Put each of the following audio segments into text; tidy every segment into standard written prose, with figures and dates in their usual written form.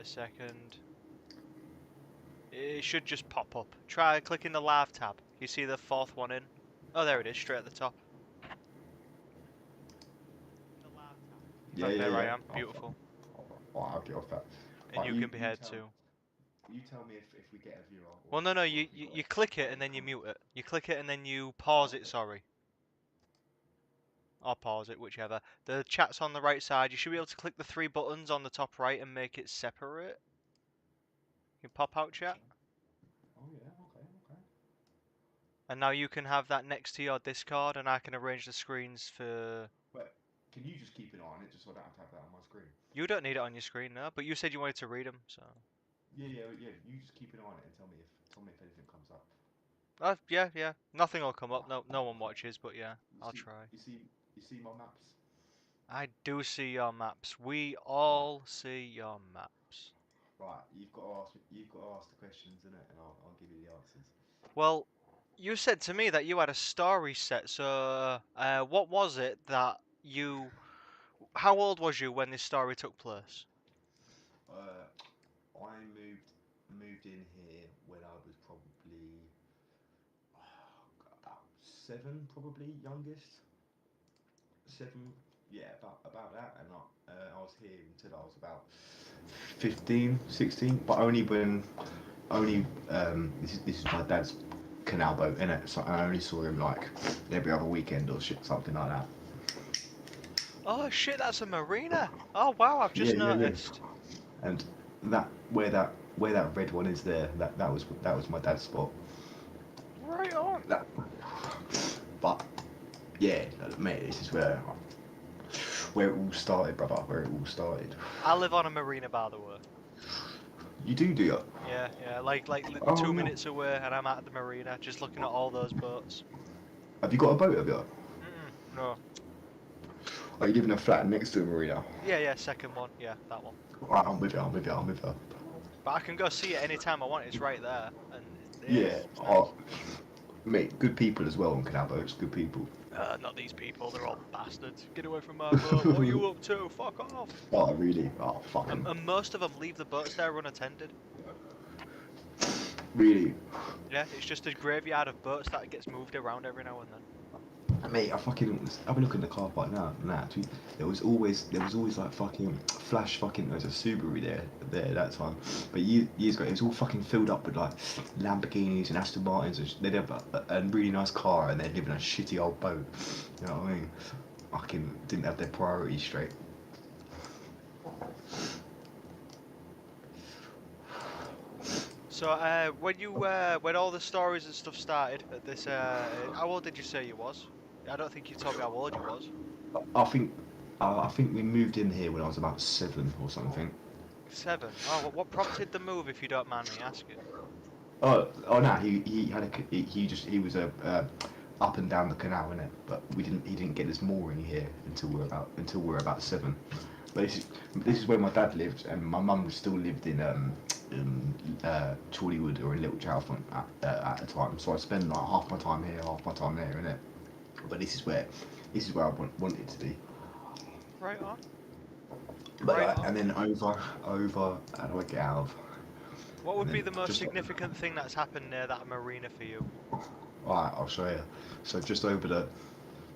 second. It should just pop up. Try clicking the live tab. You see the fourth one in? Oh, there it is, straight at the top. Yeah, And yeah, there I yeah. am, beautiful. I'll get off that. And Right, you can be you heard tell too. you tell me if we get a viewer or Well, no, or you, if we you, got you it. click it and then you mute it. You click it and then you pause it, sorry. Or pause it, whichever. The chat's on the right side. You should be able to click the three buttons on the top right and make it separate. You can pop out chat. Oh yeah, okay, okay. And now you can have that next to your Discord and I can arrange the screens for... But can you just keep an eye on it just so I don't have to have that on my screen? You don't need it on your screen now, but you said you wanted to read them, so... Yeah, yeah, yeah. You just keep an eye on it and tell me if anything comes up. Yeah. Nothing will come up. Right. No one watches, but yeah, You I'll see, try. you see my maps. I do see your maps. We Right, all see your maps. right. You've got to ask the questions in it, and I'll give you the answers. Well, you said to me that you had a story set, so what was it that you... How old was you when this story took place? I moved in here when I was probably about 7, probably youngest. 7, yeah, about that. And I was here until I was about 15, 16. But only this is my dad's canal boat, innit? So I only saw him like every other weekend or shit, something like that. Oh shit, that's a marina! Oh wow, I've Yeah, just yeah, yeah. noticed. And that where that red one is there, that was my dad's spot. Right on. That, but yeah, mate, this is where it all started, brother. Where it all started. I live on a marina, by the way. You do you? Yeah, Oh 2 minutes away, and I'm at the marina, just looking at all those boats. have you got a boat? Have you? No. Are you living in a flat next to a marina? Yeah, second one. Yeah, that one. Right, I'm with you. I'm with you. I'm with you. But I can go see it anytime I want. It's right there, and Yeah. it's nice. Oh, mate, good people as well on canal boats. Good people. Not these people. They're all bastards. Get away from my boat. What are you up to? Fuck off. Oh, really? Oh, fucking. And most of them leave the boats there unattended. Really? Yeah, it's just a graveyard of boats that gets moved around every now and then. Mate, I've been looking at the car park now. Actually, there was always like fucking flash fucking. There was a Subaru there that time, but years ago it was all fucking filled up with like Lamborghinis and Aston Martins. And they'd have a really nice car and they'd live in a shitty old boat. You know what I mean? Fucking didn't have their priorities straight. So, when all the stories and stuff started at this, how old did you say you was? I don't think you told me how old you was. I think I think we moved in here when I was about 7 or something. 7. Oh, what prompted the move, if you don't mind me asking? Oh no, he was a up and down the canal in it, but he didn't get his mooring here until we were about 7. But this is where my dad lived, and my mum still lived in Chorleywood or in Little Chalfont at the time. So I spend like half my time here, half my time there, in it. But this is where I want it to be. Right on. But Right on. and then over, how do I get out of? What And would be then the most just significant thing that's happened near that marina for you? Alright, I'll show you. So just over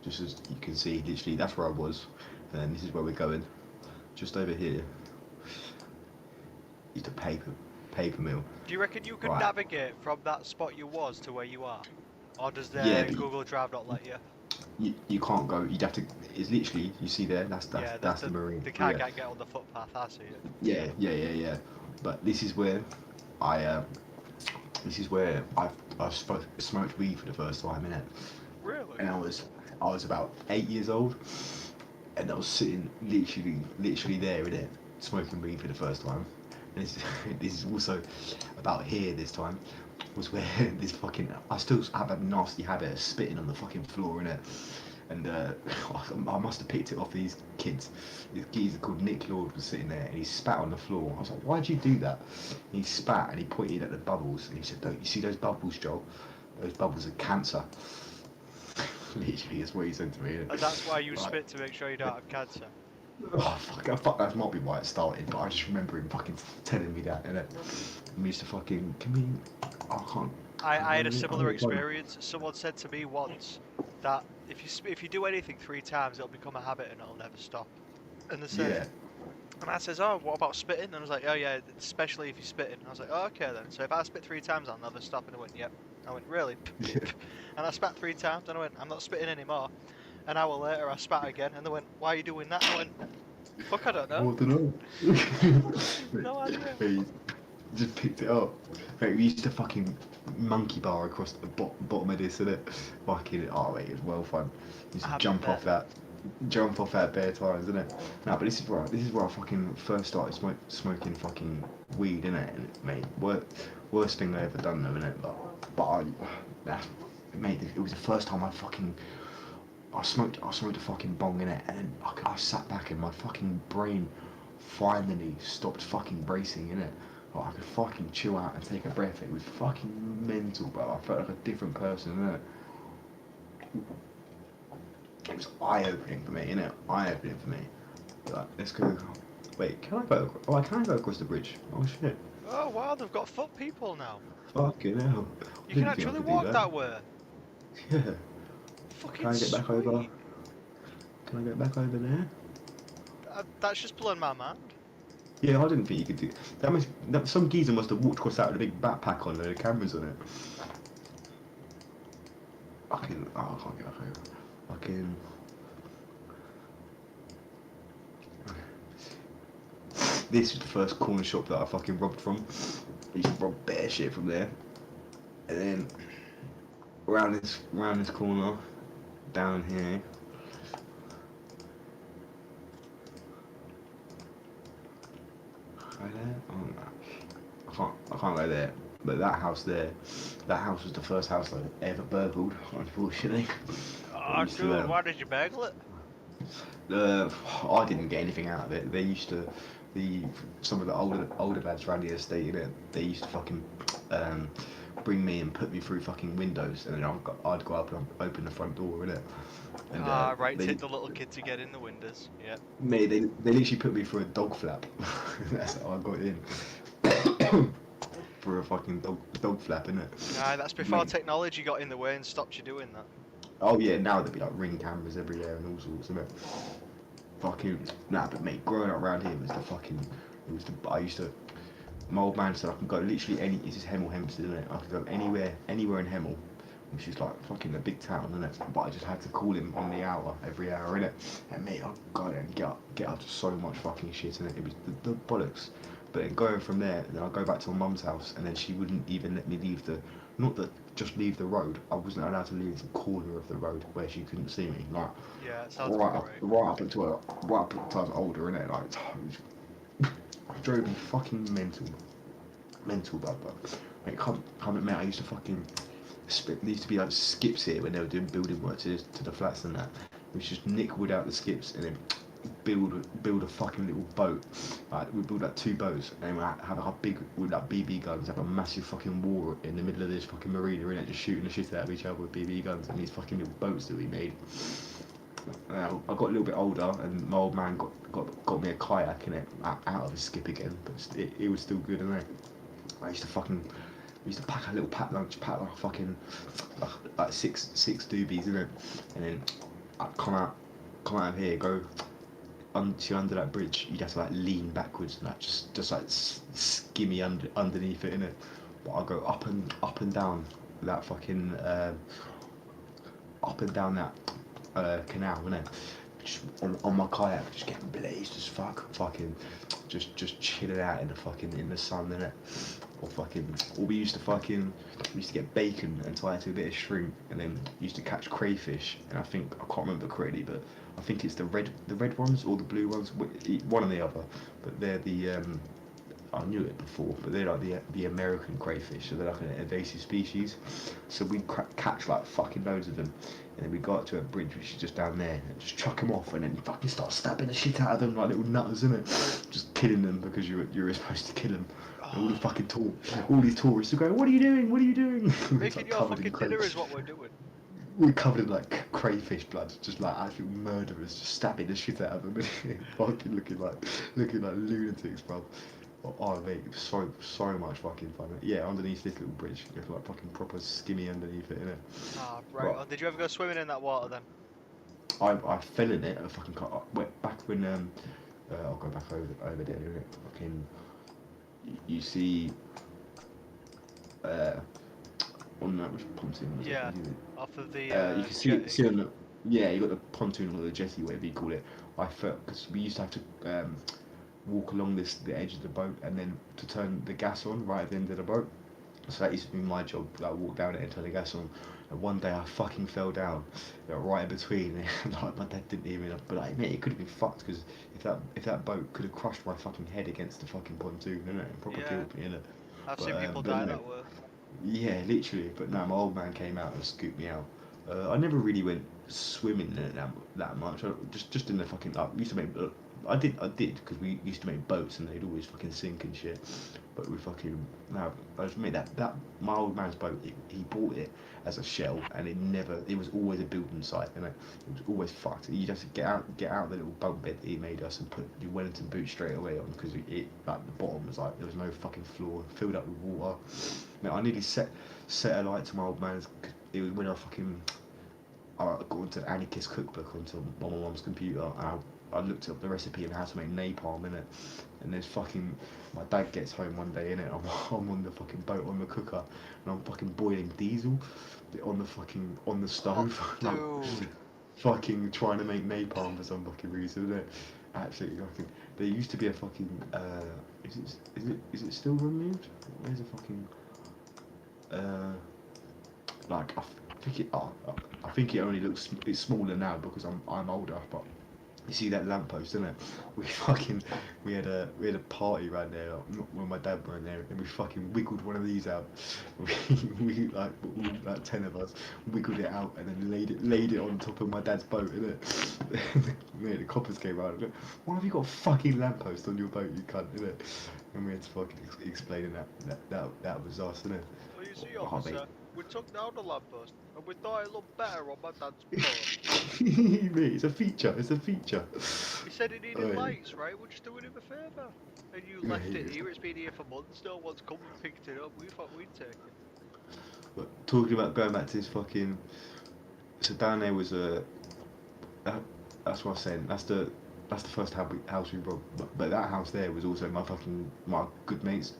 just as you can see, literally that's where I was, and then this is where we're going. Just over here is the paper mill. Do you reckon you could Right. navigate from that spot you was to where you are? Or does Yeah, the but Google Drive not let you? you can't go. You'd have to. It's literally you see there. Yeah, That's the marine. the car Yeah. can't get on the footpath, I see it. Yeah. But this is where I. This is where I smoked weed for the first time in it, Really? and I was about 8 years old, and I was sitting literally there in it, smoking weed for the first time. And this, this is also about here this time, was where this fucking I still have a nasty habit of spitting on the fucking floor in it, and I must have picked it off these kids. This geezer called Nick Lord was sitting there and he spat on the floor. I was like, why'd you do that? And he spat and he pointed at the bubbles and he said, don't you see those bubbles, Joel? Those bubbles are cancer. Literally, that's what he said to me. And that's why you Like, spit to make sure you don't have cancer? Oh fuck, that might be why it started, but I just remember him fucking telling me that, and we used to fucking, can we, I can't I had a remember it, I similar don't know. experience. Someone said to me once that if you do anything 3 times, it'll become a habit and it'll never stop. And they said, Yeah, and I says, oh, what about spitting? And I was like, oh yeah, especially if you're spitting. I was like, oh, okay then. So if I spit 3 times, I'll never stop. And I went, yep. I went, really? yeah. And I spat 3 times, and I went, I'm not spitting anymore. An hour later, I spat again, and they went, why are you doing that? And I went, fuck, I don't know. What to know? No idea. He just picked it up. Mate, we used to fucking monkey bar across the bottom of this, innit? Fucking, oh mate, it was well fun. Used to I bet. jump off that bare times, innit? No, but this is where I fucking first started smoking fucking weed, innit? And mate, worst thing I ever done though, innit? But that, mate, it was the first time I smoked a fucking bong in it, and then I sat back and my fucking brain finally stopped fucking bracing in it. Like I could fucking chill out and take a breath. It was fucking mental, bro. I felt like a different person, innit? It was eye opening for me, innit? Eye opening for me. Like, let's go. Wait, can I go? Oh, I can go across the bridge. Oh shit! Oh wow, they've got foot people now. Fucking hell! I You can didn't think I actually could do walk that. that way. Yeah. Can Fucking I get back over? sweet. Can I get back over there? That's just blown my mind. Yeah, I didn't think you could do that. Some geezer must have walked across that with a big backpack on and the cameras on it. Oh, I can't get back over. Fucking. This was the first corner shop that I fucking robbed from. I used to rob bare shit from there. And then around this corner, down here. Right there? Oh no. I can't go there. But that house was the first house I ever burgled, unfortunately. But we Oh used to good, why did you bagel it? Uh, I didn't get anything out of it. They used to, the some of the older lads around the estate, they used to fucking um, bring me and put me through fucking windows, and then I'd go up and open the front door, innit? And Ah, right, take the little kid to get in the windows. Yeah. they literally put me through a dog flap. That's how I got in. For a fucking dog flap, innit? Aye, that's before Mate. technology got in the way and stopped you doing that. Oh yeah, now there'd be like ring cameras everywhere and all sorts, innit? Fucking nah, but mate, growing up around here was the fucking. It was the. I used to. My old man said I can go literally any. This is Hemel Hempstead, isn't it? I could go anywhere in Hemel, which is like fucking a big town, isn't it? But I just had to call him on the hour, every hour, innit? And mate, I'd go there and get up to so much fucking shit, innit? It was the bollocks. But then going from there, then I'd go back to my mum's house, and then she wouldn't even let me leave the. Not that just leave the road. I wasn't allowed to leave the corner of the road where she couldn't see me. Like Yeah, it sounds about right. right up until I was older, innit? Like, it drove me fucking mental, but mate, mate, I used to fucking, there used to be like skips here when they were doing building work to the flats and that. We just nick wood out the skips and then build a fucking little boat. Like we build like 2 boats and we have like a big with like BB guns, have a massive fucking war in the middle of this fucking marina, innit? Just shooting the shit out of each other with BB guns and these fucking little boats that we made. I got a little bit older, and my old man got me a kayak in it out of a skip again, but it was still good, innit? I used to fucking we used to pack a little pack lunch, pack like fucking like six doobies in it, and then I'd come out of here, go under that bridge. You'd have to like lean backwards and like just like skimmy underneath it in it. But I'd go up and down that fucking up and down that canal, innit? Just on my kayak, just getting blazed as fuck, fucking, just chilling out in the fucking in the sun, innit? Or we used to get bacon and tie it to a bit of shrimp, and then used to catch crayfish. And I can't remember correctly, but I think it's the red ones or the blue ones, one or the other. But they're the I knew it before, but they're like the American crayfish, so they're like an invasive species. So we'd catch like fucking loads of them, and then we go up to a bridge which is just down there, and just chuck them off, and then you fucking start stabbing the shit out of them like little nutters, innit? Just killing them because you're supposed to kill them. And Oh, all these tourists are going, "What are you doing? What are you doing?" It's making like your covered in fucking dinner crayfish. is what we're doing. we're covered in like crayfish blood, just like absolute murderers, just stabbing the shit out of them, fucking looking like lunatics, bro. Oh mate, so much fucking fun. Yeah, underneath this little bridge, it's like fucking proper skinny underneath it, innit? Ah, right. But Oh, did you ever go swimming in that water then? I fell in it. I fucking back when I'll go back over there. Innit? Fucking you see uh on that which pontoon was it? Yeah, off of the You can jetty. see on the yeah you got the pontoon or the jetty whatever you call it. I felt because we used to have to walk along the edge of the boat and then to turn the gas on right at the end of the boat. So that used to be my job. Like walk down it and turn the gas on. And one day I fucking fell down, right in between. Like my dad didn't even. But like mate, it could have been fucked because if that boat could have crushed my fucking head against the fucking pontoon, innit? And proper Yeah, killed me, innit? I've seen people But die no, that way. yeah, literally. But no, my old man came out and scooped me out. I never really went swimming in it that much. Just in the fucking. I used to make. I did because we used to make boats and they'd always fucking sink and shit. But we fucking no, I just made that my old man's boat. He bought it as a shell and it was always a building site and it was always fucked. You'd have to get out the little bunk bed that he made us and put your Wellington boots straight away on because it like the bottom was like there was no fucking floor filled up with water. Mate, I nearly set a light to my old man's. It was when I got onto Anarchist cookbook onto my mum's computer and I looked up the recipe of how to make napalm in it. And there's fucking my dad gets home one day in it. I'm on the fucking boat on the cooker and I'm fucking boiling diesel on the Oh, stove. Like, dude. fucking trying to make napalm for some fucking reason, isn't it? Absolutely fucking. There used to be a fucking. Is it still removed? Where's a fucking uh like think it. I think it only looks it's smaller now because I'm older. But you see that lamppost, isn't it? We fucking we had a party right there when my dad were in there, and we fucking wiggled one of these out. We like all, like 10 of us wiggled it out and then laid it on top of my dad's boat, innit? Yeah, the coppers came out. And look, why have you got a fucking lamppost on your boat, you cunt, innit? And we had to fucking explain that was us, innit? Well, you see, Oh, mate. officer, we took down the lamppost and we thought it looked better on my dad's boat. Mate, it's a feature. It's a feature. He said it needed Oh, lights, right? We're just doing him a favour. And you yeah, left it it's here, it's been here for months, no one's come and picked it up. We thought we'd take it. but talking about going back to this fucking. So down there was a. That, that's what I'm saying. That's the first house we robbed. But that house there was also my good mate's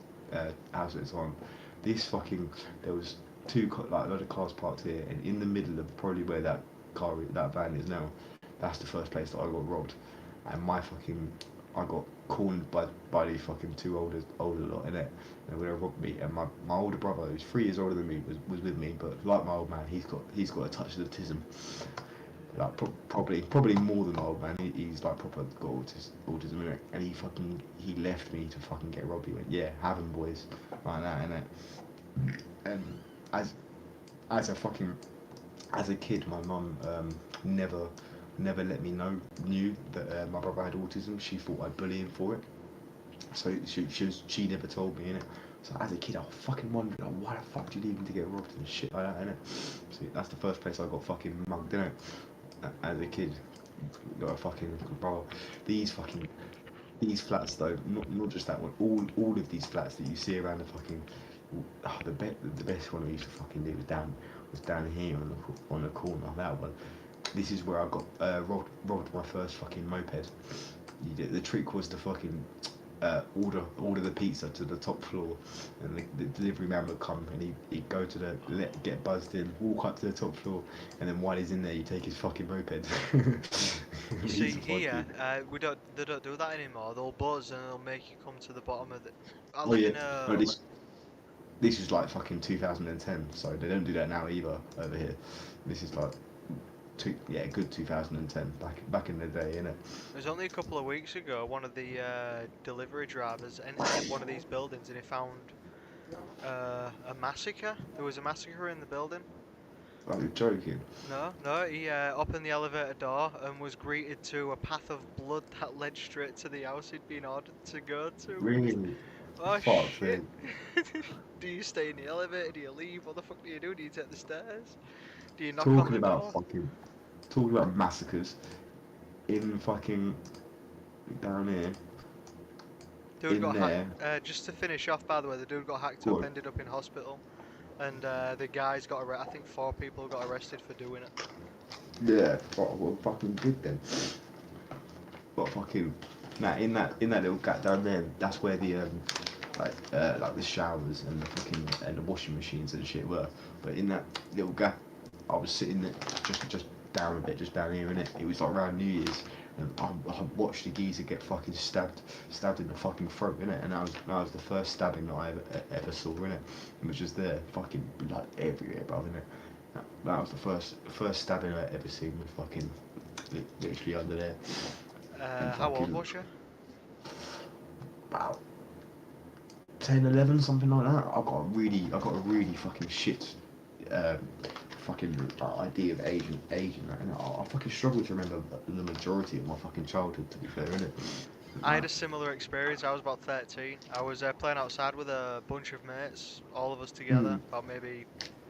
house at the time. This fucking there was like a lot of cars parked here, and in the middle of probably where that van is now, that's the first place that I got robbed, and I got cornered by these fucking two older lot in it. And they robbed me, and my older brother, who's 3 years older than me, was with me. But like my old man, he's got a touch of autism, like probably more than my old man. He's like proper got autism in it, and he left me to fucking get robbed. He went, yeah, have 'em boys, like that, innit? And as as a fucking as a kid, my mum never let me knew that my brother had autism. She thought I'd bully him for it, so she never told me, innit? So as a kid, I was fucking wondering, like, why the fuck do you leave him to get robbed and shit like that, innit? So that's the first place I got fucking mugged, innit? As a kid, got a fucking bro. These fucking these flats though, not just that one. All of these flats that you see around the fucking the best one we used to fucking do was down here on the corner of that one. This is where I got robbed my first fucking moped. The trick was to fucking order the pizza to the top floor, and the delivery man would come and he'd go to get buzzed in, walk up to the top floor, and then while he's in there, you take his fucking moped. You see, He's a fucking. here, they don't do that anymore. They'll buzz and they'll make you come to the bottom of the. I Oh live yeah, in no, a. this is like fucking 2010, so they don't do that now either over here. This is like good 2010 back in the day, innit? It was only a couple of weeks ago. One of the delivery drivers entered one of these buildings and he found a massacre. There was a massacre in the building. Like you're joking. No, no, he opened the elevator door and was greeted to a path of blood that led straight to the house he'd been ordered to go to. Really? Oh Fuck shit. me. Do you stay in the elevator? Do you leave? What the fuck do you do? Do you take the stairs? Do you knock on talking the about door? fucking, talking about massacres in fucking down here, Dude in got hacked. there. Just to finish off, by the way, the dude got hacked Go up, on. ended up in hospital, and the guys got arrested. I think 4 people got arrested for doing it. Yeah, what fucking good then? But fucking, nah, in that little gap down there, that's where the like the showers and the fucking and the washing machines and shit were. But in that little gap, I was sitting there just down a bit, just down here in it. It was like around New Year's, and I watched the geezer get fucking stabbed in the fucking throat in it, and that was the first stabbing that I ever saw in it. It was just there, fucking blood everywhere, bruv, in it. That was the first stabbing I ever seen with fucking literally under there, and How old fucking was you? about 10, 11, something like that. I got a really fucking shit, um, fucking idea of age and that. And I fucking struggle to remember the majority of my fucking childhood. To be fair, innit? I had Nah. a similar experience. I was about 13. I was playing outside with a bunch of mates, all of us together, Mm, about maybe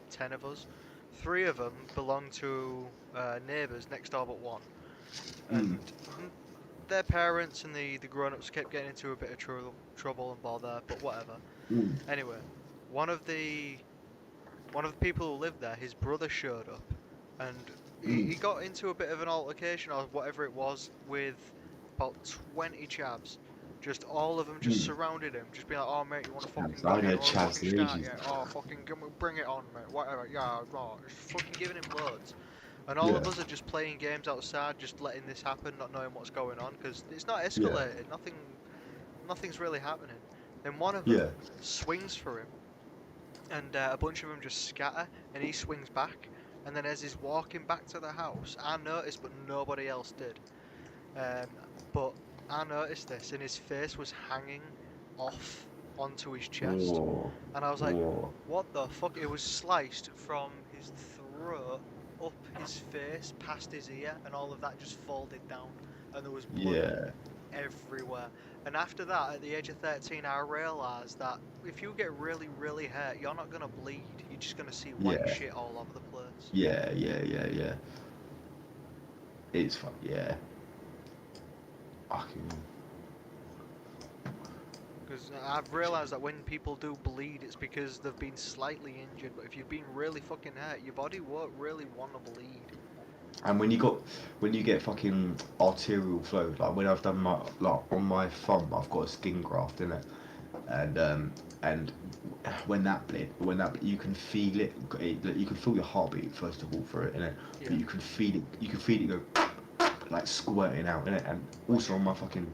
10 of us. 3 of them belonged to neighbours next door but one. mm, And their parents and the grown-ups kept getting into a bit of trouble and bother, but whatever. mm, Anyway, one of the one of the people who lived there, his brother showed up, and he mm. got into a bit of an altercation or whatever it was with about 20 chavs. Just all of them just Mm. surrounded him, just being like, "Oh mate, you want to fucking So go? I Yeah, know you want to Chaz fucking for start? ages. Yeah, oh fucking bring it on, mate. Whatever, yeah, oh, just fucking giving him loads." And all Yeah, of us are just playing games outside, just letting this happen, not knowing what's going on, because it's not yeah, escalated. Nothing's really happening. Then one of them yeah, swings for him, and a bunch of them just scatter, and he swings back. And then as he's walking back to the house, I noticed, but nobody else did. Um, but I noticed this, and his face was hanging off onto his chest, oh, and I was like, oh, "What the fuck?" It was sliced from his throat up his face, past his ear, and all of that just folded down, and there was blood yeah, everywhere. And after that, at the age of 13, I realised that if you get really, really hurt, you're not going to bleed. You're just going to see white yeah, shit all over the place. yeah. It's fun, yeah. Fucking, Because I've realised that when people do bleed, it's because they've been slightly injured. But if you've been really fucking hurt, your body won't really want to bleed. and when you get fucking arterial flow, like when I've done my like on my thumb, I've got a skin graft in it, and when that you can feel you can feel your heartbeat first of all for it in it, but Yeah. you can feel it go like squirting out in it, and also on my fucking,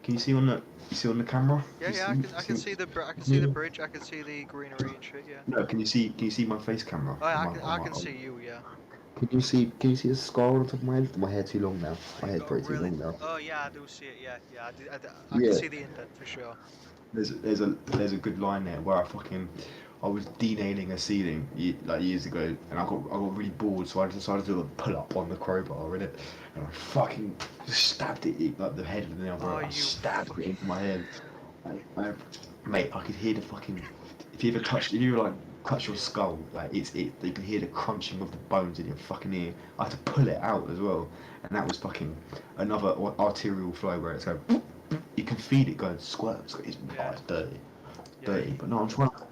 can you see on the camera? Yeah, yeah, I can see I can see the See, bridge. I can see the greenery and shit. Yeah. no, can you see my face camera Oh, yeah, on I my can see you. Yeah. can you see the scar on the top of my head? My hair too long now. Oh, My you've hair's got a pretty too really. long now. Oh yeah, I do see it. Yeah, yeah. I can Yeah, see the indent for sure. there's a good line there where I was denailing a ceiling like years ago, and I got really bored, so I decided to do a pull up on the crowbar in it, and I fucking stabbed it like the head of the nail, bro. Oh, I you stabbed it fucking. into my head. Mate, I could hear the fucking. If you like touch your skull, like you can hear the crunching of the bones in your fucking ear. I had to pull it out as well, and that was fucking another arterial flow where it's going. You can feel it going squirt. Yeah, It's dirty, yeah. dirty. But no, I'm trying to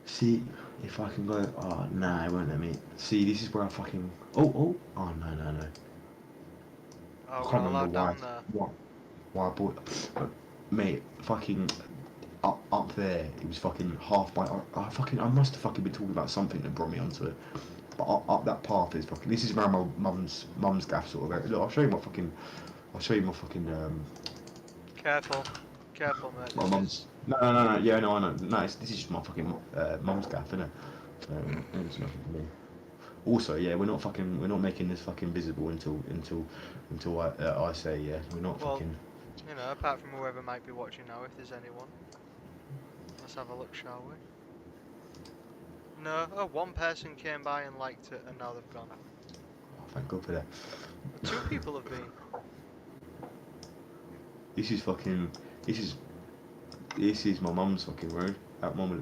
see if I can go. Oh nah, it won't let me. See, this is where I fucking. Oh no. Oh, I we're can't not remember allowed down there. why I bought. Mate, fucking up there, it was fucking half by. I must have fucking been talking about something that brought me onto it. But up that path is fucking. This is around my mum's gaff sort of area. Look, I'll show you my fucking. I'll show you my fucking. Careful, careful, mate. My This mum's. is. No. Yeah, no, I know. No, this is just my fucking mum's gaff, innit? So it's nothing for me. Also, yeah, we're not making this fucking visible until I say yeah. We're not Well, fucking. apart from whoever might be watching now, if there's anyone, let's have a look, shall we? No. Oh, one person came by and liked it, and now they've gone. Oh, thank God for that. 2 people have been. This is fucking. This is This is my mum's fucking road. That mum,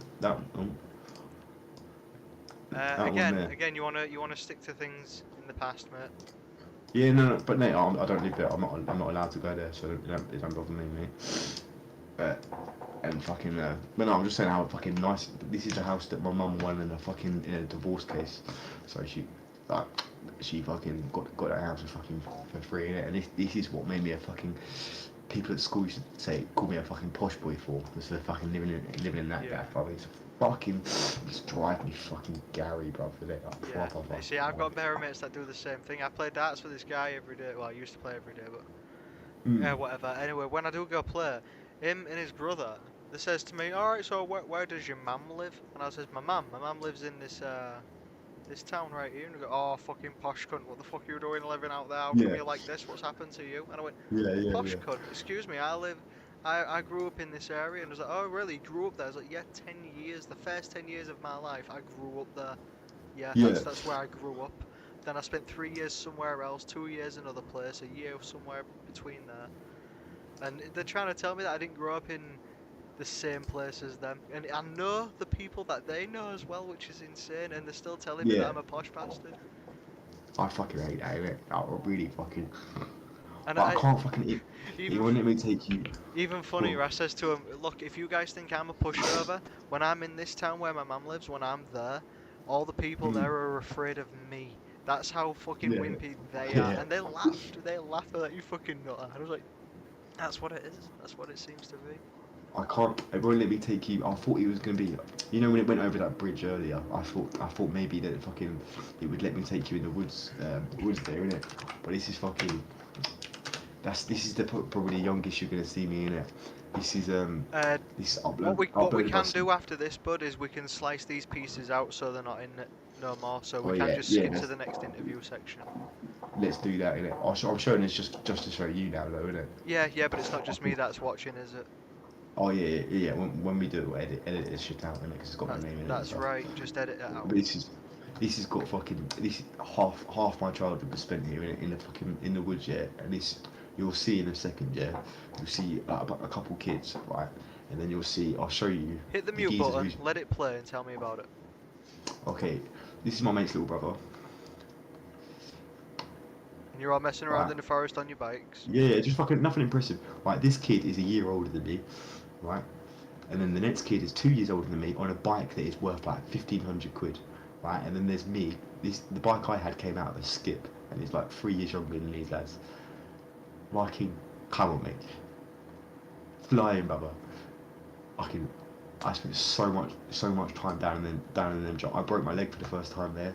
Out on there. Again, you wanna stick to things in the past, mate. Yeah, but no, I don't live there. I'm not allowed to go there, so it don't bother me, mate. And fucking, but no, I'm just saying how fucking nice. This is the house that my mum won in a divorce case. So like, she fucking got that house for free, innit? And this is what made me a fucking. People at school used to call me a fucking posh boy for. Just for fucking living in that Yeah. gaff, brother. It's fucking, it's driving me fucking Gary, brother. Like, Yeah. proper I fucking. see. I've got better mates that do the same thing. I play darts with this guy every day. Well, I used to play every day, but Mm. yeah, whatever. Anyway, when I do go play, him and his brother, they says to me, "All right, so where does your mum live?" And I says, my mum lives in this town right here." And they go, "Oh, fucking posh cunt! What the fuck are you doing living out there? How come Yeah, you're like this? What's happened to you?" And I went, yeah. "Posh cunt, excuse me. I grew up in this area." And I was like, "Oh, really? You grew up there?" I was like, "Yeah, 10 years. The first 10 years of my life, I grew up there. Yeah, Yeah, that's where I grew up. Then I spent 3 years somewhere else, 2 years another place, a year somewhere between there." And they're trying to tell me that I didn't grow up in the same place as them. And I know the people that they know as well, which is insane. And they're still telling me that yeah. I'm a posh bastard. I fucking hate that, innit? I really fucking. And But I can't fucking. It even won't let me take you. even Go on. funnier, I says to them, "Look, if you guys think I'm a pushover, when I'm in this town where my mum lives, when I'm there, all the people Mm. there are afraid of me. That's how fucking Yeah, wimpy they are." yeah. And they laughed. They laughed. They're like, "You fucking nut." I was like, "That's what it is. That's what it seems to be." I can't. It won't let me take you. I thought it was gonna be. You know when it went over that bridge earlier, I thought maybe that it would let me take you in the woods there, innit? But this is fucking. This is probably the youngest you're gonna see me in it. This is Uh, this is what we uploaded by can some. do after this, bud, is we can slice these pieces out so they're not in it no more. So we Oh can yeah, just yeah. skip to the next interview section. Let's do that, innit? I'm showing this just to show you now, though, innit? Yeah, yeah, but it's not I just me think. that's watching, is it? Oh yeah. When we do it, we'll edit this shit out, innit? Because it's got my name in it and That's stuff. right. Just edit it out. But this has got fucking this half my childhood was spent here in the fucking in the woods, yeah. And this you'll see in a second, yeah. You'll see about a couple kids, right? And then you'll see. I'll show you Hit the the mute geezers button, who's let it play, and tell me about it. okay. This is my mate's little brother, And you're all messing around right? in the forest on your bikes. Yeah, just fucking nothing impressive. Right, this kid is a year older than me, right? And then the next kid is 2 years older than me on a bike that is worth like 1,500 quid, right? And then there's me. The bike I had came out of a skip, and he's like 3 years younger than these lads. Fucking, come on, mate. Flying, brother. I can. I spent so much time down in them jump. I broke my leg for the first time there.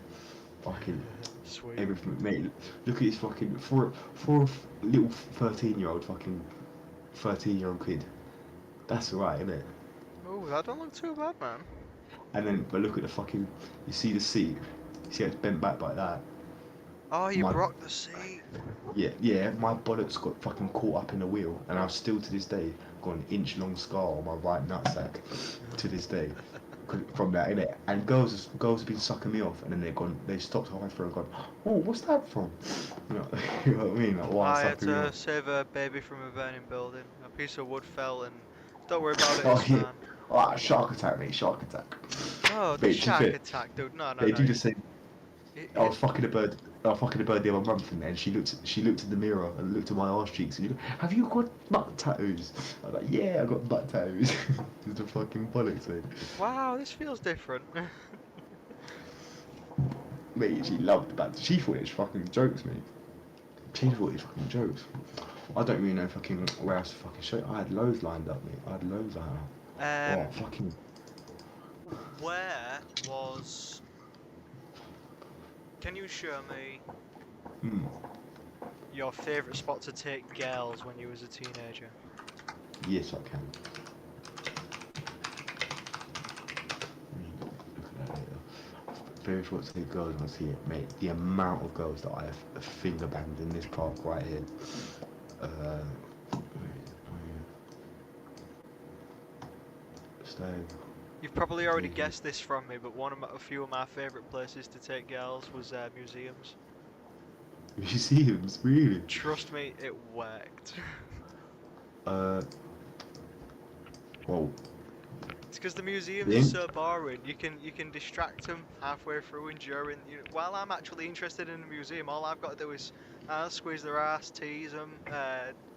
Fucking Sweet. everything, mate. Look at this fucking for a little 13-year-old fucking 13-year-old kid. That's alright, isn't it? Oh, that don't look too bad, man. And then, but look at the fucking. You see the seat. You see how it's bent back like that. Oh, you My broke the seat. yeah. My bollocks got fucking caught up in the wheel, and I've still to this day got an inch-long scar on my right nutsack. To this day, from that innit? And girls have been sucking me off, and then they stopped halfway through and gone, oh, what's that from? You know, you know what I mean? Like, why I had sucking me to off? save a baby from a burning building. A piece of wood fell, and don't worry about it, Oh it's yeah. fine. Oh, shark attack, mate. Shark attack. No, the Mate, to be shark fair, attack, dude. No, no, they no. do the same. I It, was fucking a bird. I was fucking a bird the other month, and then she looked in the mirror and looked at my arse cheeks and have you got butt tattoos? I was like, yeah, I got butt tattoos. It's a fucking bollocks thing. wow, this feels different. Mate, she loved that. She thought it was fucking jokes, mate. She thought it was fucking jokes. I don't really know fucking where else to fucking show. I had loads lined up, mate. I had loads lined up. Oh, um, fucking. where was? Can you show me Hmm. your favourite spot to take girls when you was a teenager? Yes, I can. Look at that later. Very short to take girls when I see it, mate. The amount of girls that I have finger banged in this park right here. Where is it? Oh, yeah. Stag. You've probably already Yeah. guessed this from me, but a few of my favourite places to take girls was museums. Museums, really? Trust me, it worked. Uh, well, It's because the museums are Yeah. so boring. You can distract them halfway through and during. While I'm actually interested in the museum, all I've got to do is squeeze their ass, tease them,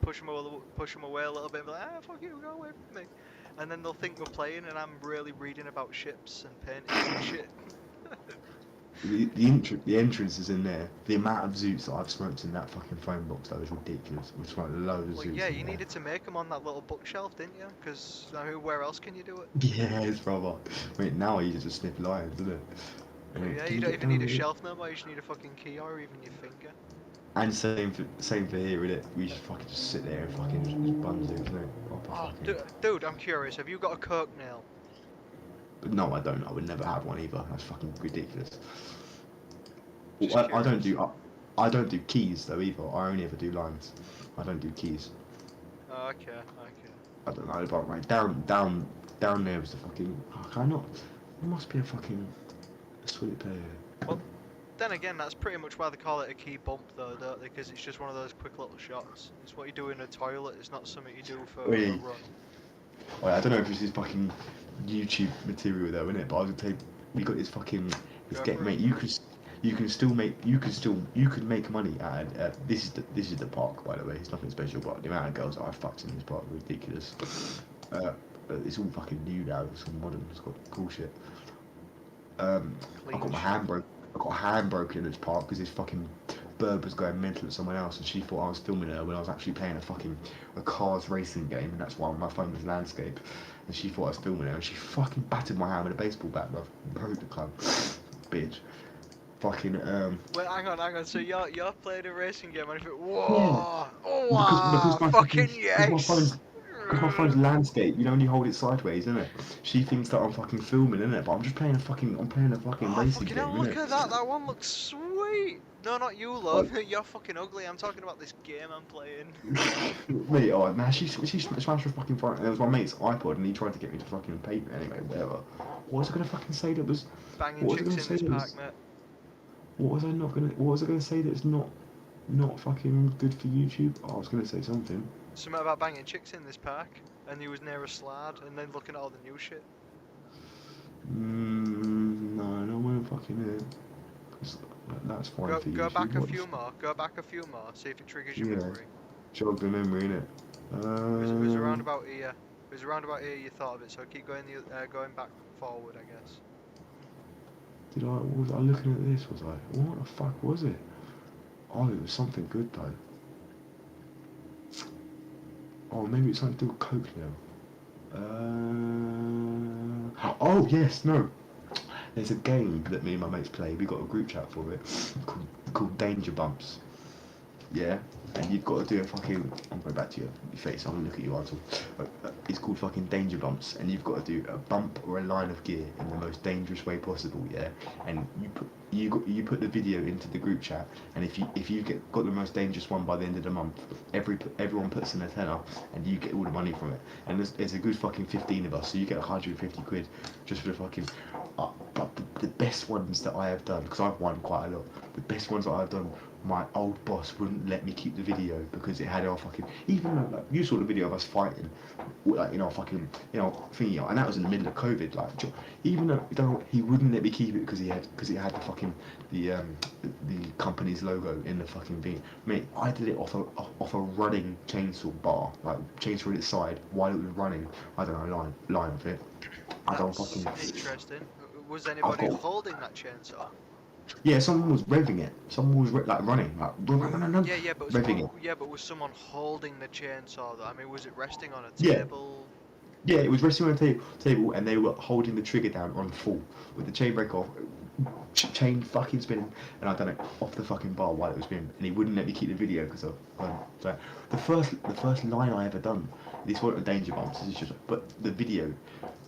push them away a little bit, and be like, fuck you, go away from me. And then they'll think we're playing, and I'm really reading about ships and paintings and shit. The entrance is in there. The amount of zoots that I've smoked in that fucking phone box though is ridiculous. We've smoked loads of Well, zoots yeah, in you there. needed to make them on that little bookshelf, didn't you? Because I mean, where else can you do it? Yes, brother. Wait, now I use it to sniff lions, isn't it? Well, yeah, Can you you don't get even down need a with it? shelf no more. You just need a fucking key or even your finger. And same for here, innit? We just fucking just sit there and fucking just buns it, isn't it? Proper Oh, fucking. dude, I'm curious. Have you got a Coke nail? But no, I don't. I would never have one either. That's fucking ridiculous. Just I don't curious. do. I don't do keys though either. I only ever do lines. I don't do keys. Oh, okay, okay. I don't know, but right down there was the fucking. Oh, can I not? There must be a fucking a sweet player. Well, then again, that's pretty much why they call it a key bump, though, don't they? Because it's just one of those quick little shots. It's what you do in a toilet. It's not something you do for a Wait, run. I don't know if this is fucking YouTube material though, innit? But I was gonna say we got this fucking this Go get for it. mate. You can still make you can make money this is the park by the way. It's nothing special, but the amount of girls that I fucked in this park are ridiculous. Uh, it's all fucking new now. It's all modern. It's got cool shit. I Clean got my shit. hand broke. I got a hand broken in this park because this fucking bird was going mental at someone else, and she thought I was filming her when I was actually playing a cars racing game, and that's why my phone was landscape, and she thought I was filming her, and she fucking battered my hand with a baseball bat, bruv. Broke the club, bitch. Fucking Wait, hang on. So you're playing a racing game, and you think, yeah, whoa, oh because wow, my fucking fucking yes. because my phone's landscape, you know, when you hold it sideways, isn't it? She thinks that I'm fucking filming, isn't it? But I'm playing a fucking Oh, racing fucking game, hell, isn't look it? at that. That one looks sweet. No, not you, love. You're fucking ugly. I'm talking about this game I'm playing. Mate, oh man, she smashed her fucking phone. And it was my mate's iPod, and he tried to get me to fucking pay me anyway. Whatever. What was I gonna fucking say that was? Banging What was I chicks gonna in say this that park, was? mate. What was I not gonna? What was I gonna say that's not fucking good for YouTube? Oh, I was gonna say something. Something about banging chicks in this park, and he was near a slide, and then looking at all the new shit. No, no one fucking here. 'Cause that's fine for Go YouTube. back a What's? few more. Go back a few more. See if it triggers your Yeah, memory. jog the memory innit? It was around about here. It was around about here you thought of it. So keep going going back forward, I guess. Did I? Was I looking at this? Was I? What the fuck was it? Oh, it was something good though. Oh, maybe it's something to do with Coke now. Oh yes, no. There's a game that me and my mates play. We got a group chat for it called Danger Bumps. Yeah, and you've got to do a fucking. I'm going back to your face. I'm gonna look at you, Ansel. It's called fucking Danger Bumps, and you've got to do a bump or a line of gear in the most dangerous way possible. Yeah, and you put the video into the group chat, and if you got the most dangerous one by the end of the month, everyone puts in a tenner, and you get all the money from it. And there's a good fucking 15 of us, so you get 150 quid just for the fucking. But the best ones that I have done, because I've won quite a lot, the best ones that I've done, my old boss wouldn't let me keep the video because it had our fucking, even though, like, you saw the video of us fighting, like, fucking, thingy, and that was in the middle of COVID, like, even though he wouldn't let me keep it because it had the fucking, the company's logo in the fucking thing. Mate, I did it off a running chainsaw bar, like, chainsaw at its side, while it was running, I don't know, line of it. I don't That's fucking. interesting. Was I've anybody got. holding that chainsaw? Yeah, someone was revving it. Someone was like running, like run, Yeah, yeah, but revving it. was someone holding the chainsaw though? I mean, was it resting on a Yeah, table? yeah. It was resting on a table, and they were holding the trigger down on full with the chain brake off, chain fucking spinning, and I done it off the fucking bar while it was spinning, and he wouldn't let me keep the video because of. So the first line I ever done. This wasn't a danger bumps. This is just, but the video,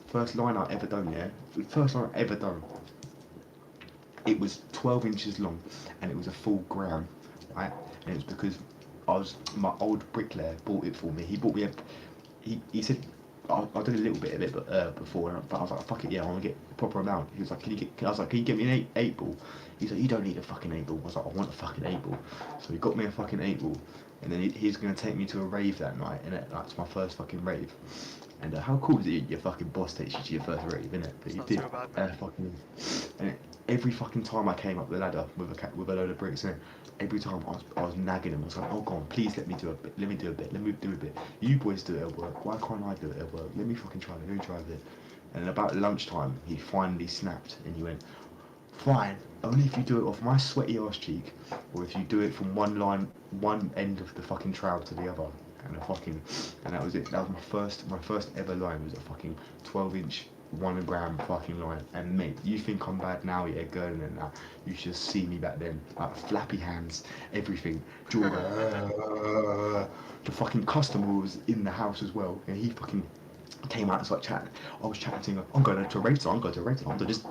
first line I ever done. Yeah, the first line I ever done. It was 12 inches long, and it was a full gram, right? And it was because my old bricklayer bought it for me. He bought me he said, I did a little bit of it before, but I was like, fuck it, yeah, I want to get a proper amount. He was like, I was like, can you get me an eight ball? He's like, you don't need a fucking 8 ball. I was like, I want a fucking 8 ball. So he got me a fucking 8 ball, and then he's going to take me to a rave that night, and that's my first fucking rave. And how cool is it? Your fucking boss takes you to your first rave, innit? But It's you not did. too bad, mate. And every fucking time I came up the ladder with a load of bricks, innit? Every time I was nagging him. I was like, oh, go on, please let me do a bit. Let me do a bit. Let me do a bit. You boys do it at work. Why can't I do it at work? Let me fucking try it. Let me try it. And about lunchtime, he finally snapped and he went, fine, only if you do it off my sweaty arse cheek, or if you do it from one end of the fucking trowel to the other. And that was it. That was my first ever line was a fucking 12-inch 1 gram fucking line. And mate, you think I'm bad now, yeah, girl, and that. You should see me back then, like flappy hands, everything. Jaw, the fucking customer was in the house as well, and he fucking came out and started chatting. I was chatting to him, I'm going to rate it, I'm going to rate it, I'm just,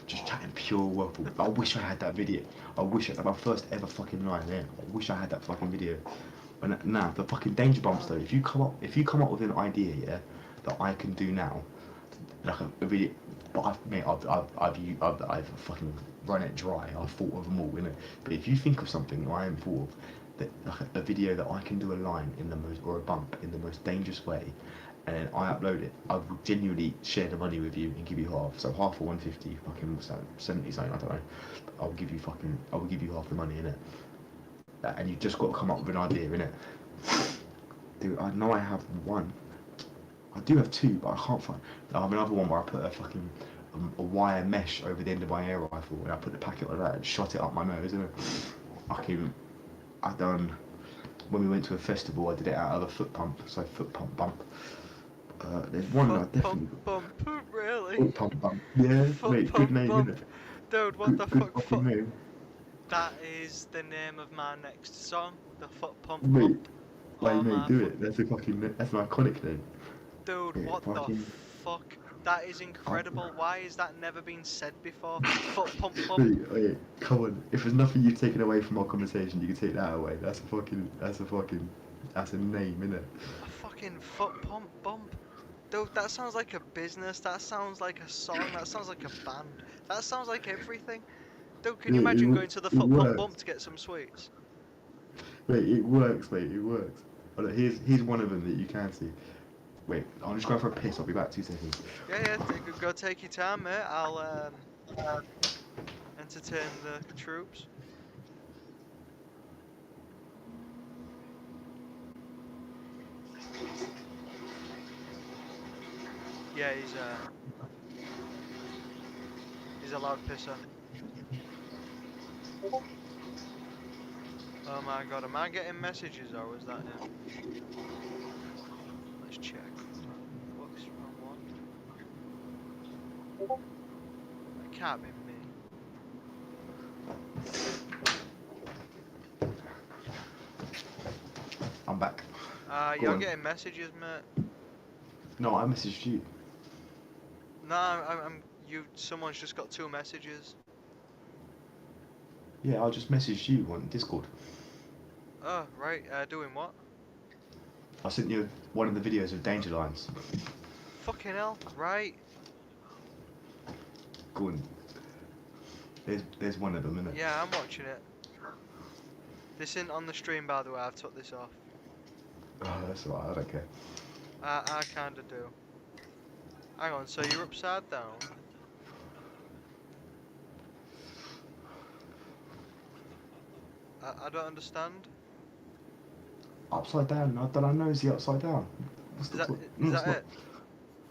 just chatting pure waffle. I wish I had that video. I wish I had my first ever fucking line there. I wish I had that fucking video. But nah, the fucking danger bumps though. If you come up with an idea, yeah, that I can do now, like a video, but I've fucking run it dry. I've thought of them all, innit? But if you think of something that I haven't thought of, that like a video that I can do a line in the most or a bump in the most dangerous way, and then I upload it, I will genuinely share the money with you and give you half. So half for 150, fucking what's that, 70 something, I don't know. I will give you half the money in it. And you've just got to come up with an idea, innit? Dude, I know I have one. I do have two, but I can't find. I have another one where I put a fucking a wire mesh over the end of my air rifle, and I put the packet like that and shot it up my nose, innit? I done when we went to a festival. I did it out of a foot pump, so foot pump bump. There's one I Foot pump definitely bump, really? foot pump bump. Yeah, Foot mate, good pump name, bump. innit? Dude, what the Good fuck? fucking name, That is the name of my next song. The foot pump mate. bump. Like, Oh mate, my do fuck. it. That's an iconic name. Dude, Yeah, what the fucking. fuck? That is I, incredible. Why has that never been said before? Foot pump bump. wait, come on. If there's nothing you've taken away from our conversation, you can take that away. That's a name, innit? A fucking foot pump bump. Dude, that sounds like a business. That sounds like a song. That sounds like a band. That sounds like everything. Dude, can you It, imagine it, going to the it foot pump works. bump to get some sweets? Mate, it works, mate, it works. Oh, look, here's one of them that you can see. Wait, I'm just going for a piss. I'll be back 2 seconds. Yeah, yeah. Go take your time, mate. I'll entertain the troops. Yeah, he's a loud pisser. Oh my god, am I getting messages or was that him? Let's check. Whoops, wrong one. That can't be me. I'm back. Go You're on. getting messages, mate. No, I messaged you. No, someone's just got two messages. Yeah, I just messaged you on Discord. Oh, right. Doing what? I sent you one of the videos of Danger Lines. Fucking hell. Right. Go on. There's one of them, innit? Yeah, I'm watching it. This isn't on the stream, by the way. I've took this off. Oh, that's alright, I don't care. I kinda do. Hang on, so you're upside down? I don't understand. Upside down? I don't know, is he upside down? Is that No, is it's that not. it?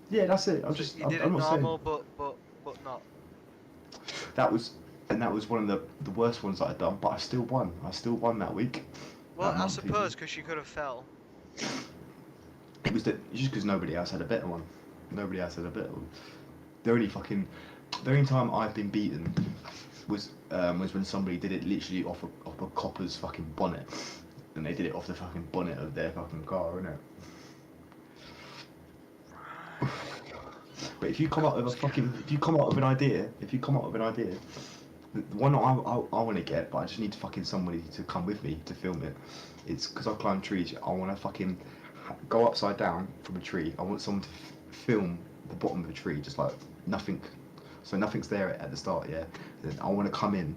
Yeah, that's it. So you did it I'm not saying. normal, but not. That was, and that was one of the worst ones that I'd done, but I still won. I still won that week. Well, That I month even. suppose because you could have fell. It was just because nobody else had a better one. Nobody else had a better one. The only time I've been beaten was when somebody did it literally off a copper's fucking bonnet, and they did it off the fucking bonnet of their fucking car, innit? But if you come up with a fucking, if you come up with an idea, the one I want to get, but I just need fucking somebody to come with me to film it. It's because I climb trees. I want to fucking go upside down from a tree. I want someone to film the bottom of the tree, just like nothing. So nothing's there at the start, yeah. Then I want to come in,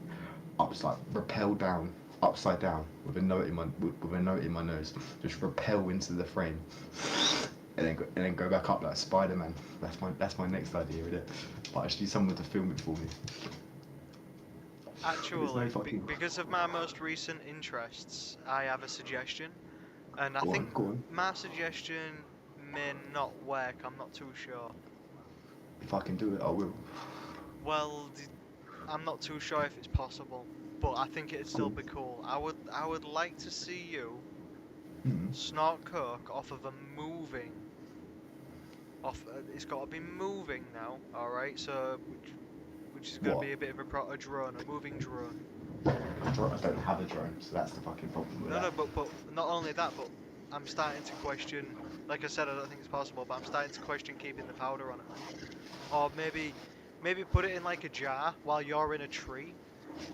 up, just like rappel down upside down with a note in my nose, just rappel into the frame, and then go back up like Spider-Man. That's my next idea, isn't it? But I just need someone to film it for me. There's no Actually, fucking. because of my most recent interests, I have a suggestion, and I Go think on, go on. my suggestion may not work. I'm not too sure. If I can do it, I will. Well, I'm not too sure if it's possible, but I think it'd still be cool. I would like to see you Mm. snort coke off of a moving. It's got to be moving now. All right, so which is going to What? be a bit of a drone, a moving drone. I don't have a drone, so that's the fucking problem with No, no, that. but not only that, but I'm starting to question. Like I said, I don't think it's possible, but I'm starting to question keeping the powder on it, man. Or maybe put it in like a jar while you're in a tree,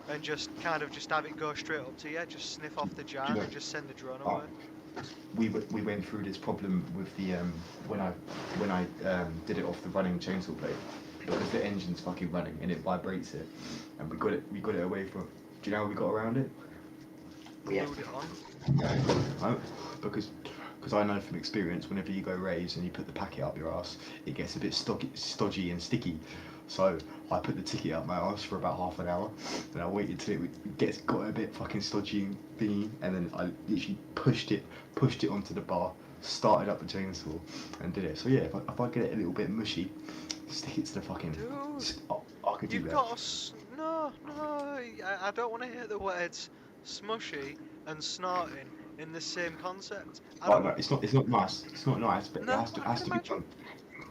and just kind of just have it go straight up to you. Just sniff off the jar Do you and know? then just send the drone Uh, away. we went through this problem with the when I did it off the running chainsaw blade because the engine's fucking running and it vibrates it, and we got it away from. Do you know how we got around it? We have Glued it on. I, because I know from experience, whenever you go raise and you put the packet up your ass, it gets a bit stodgy and sticky. So I put the ticket up my ass for about half an hour, and I waited till it got a bit fucking stodgy and thingy, and then I literally pushed it onto the bar, started up the chainsaw, and did it. So yeah, if I get it a little bit mushy, stick it to the fucking. Dude, I could do you've that. got no, no. I don't want to hear the words smushy and snorting in the same concept. I Oh don't. no, it's not nice. It's not nice, but it No, has to I has can to be imagine. done.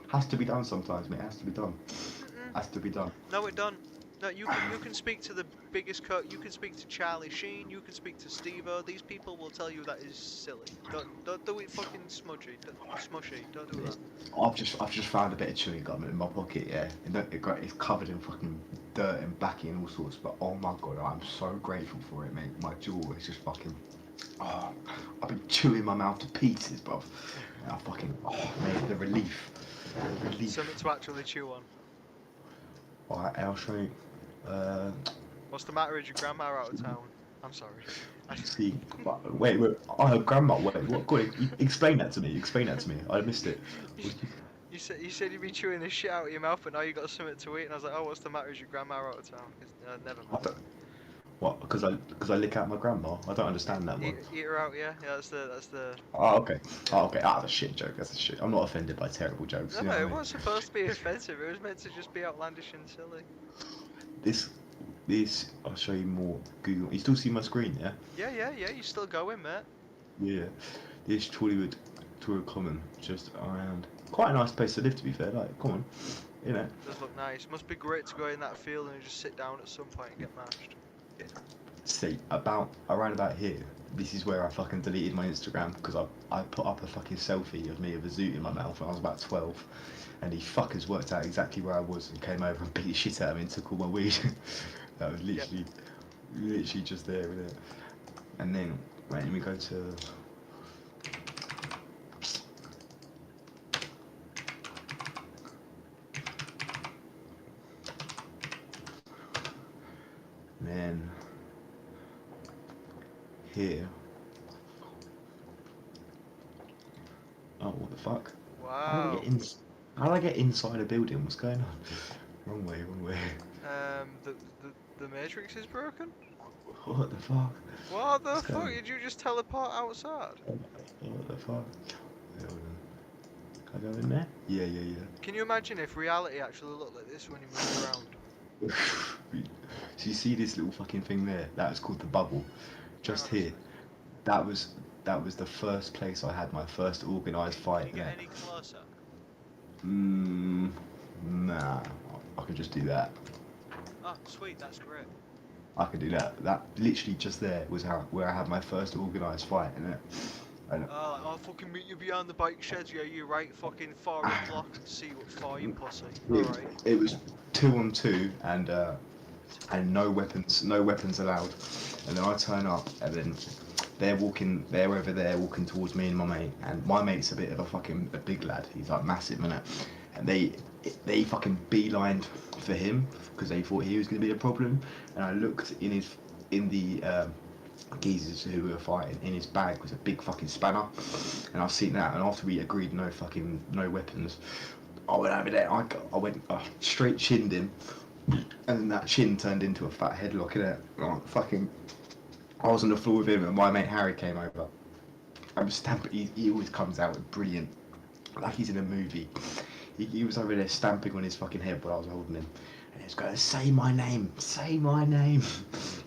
Has to be done sometimes, mate. It has to be done. Mm-mm. Has to be done. No, it don't. No, you can speak to the biggest you can speak to Charlie Sheen. You can speak to Steve-O. These people will tell you that is silly. Don't do it fucking smudgy. Smushy. Don't do that. It's, I've just found a bit of chewing gum in my pocket, yeah. It's covered in fucking dirt and backy and all sorts, but oh my god, I'm so grateful for it, mate. My jaw is just fucking. Oh, I've been chewing my mouth to pieces, bruv. And I fucking. Oh, mate, the relief. The Something relief. to actually chew on. Alright, I'll show you. Uh, What's the matter? Is your grandma out of town? I'm sorry. see. Wait. Oh, her grandma. Wait, what? Go on, explain that to me. Explain that to me. I missed it. You said you've been chewing this shit out of your mouth, but now you got something to eat, and I was like, oh, what's the matter? Is your grandma out of town? Never I mind. don't, what? Because I lick out my grandma. I don't understand that one. Eat her out, yeah. Yeah, that's the. Oh, okay. Oh, okay. Ah, that's a shit joke. That's a shit. I'm not offended by terrible jokes. You know No, what I it mean? wasn't supposed to be offensive. It was meant to just be outlandish and silly. This, this. I'll show you more. Google. You still see my screen, yeah? Yeah. You still going, mate? Yeah. This Torywood Common, just around. Quite a nice place to live, to be fair. Like, come on, you know. Does look nice. Must be great to go in that field and just sit down at some point and get mashed. See, around about here. This is where I fucking deleted my Instagram because I put up a fucking selfie of me with a zoot in my mouth when I was about 12, and these fuckers worked out exactly where I was and came over and beat the shit out of me and took all my weed. That was Yep. literally just there with it. And then, right, let me go to. Then here. Oh, what the fuck? Wow. How do I get inside a building? What's going on? Wrong way, wrong way. The Matrix is broken? What the fuck? What the What's fuck? going Did you just teleport outside? on? What the fuck? Wait, hold on. Can I go in there? Yeah. Can you imagine if reality actually looked like this when you move around? So you see this little fucking thing there? That was called the bubble. Hang Just on a here. sec. That was the first place I had my first organised Can fight you get there. any closer? Nah. I could just do that. Oh, sweet, that's great. I could do that. That literally just there was where I had my first organised fight, innit? And I'll fucking meet you behind the bike sheds. Yeah, you right. Fucking 4 o'clock. See what for you, pussy. Alright. it was 2-on-2 and no weapons allowed. And then I turn up and then they're over there walking towards me and my mate. And my mate's a bit of a big lad. He's like massive, innit? And they fucking beelined for him because they thought he was going to be a problem. And I looked in geezers who were fighting. In his bag was a big fucking spanner, and I've seen that. And after we agreed no weapons, I went over there. I went straight chinned him, and then that chin turned into a fat headlock in it. Like, fucking, I was on the floor with him, and my mate Harry came over. I'm stamping. He always comes out with brilliant, like he's in a movie. He was over there stamping on his fucking head while I was holding him. And he was going, say my name.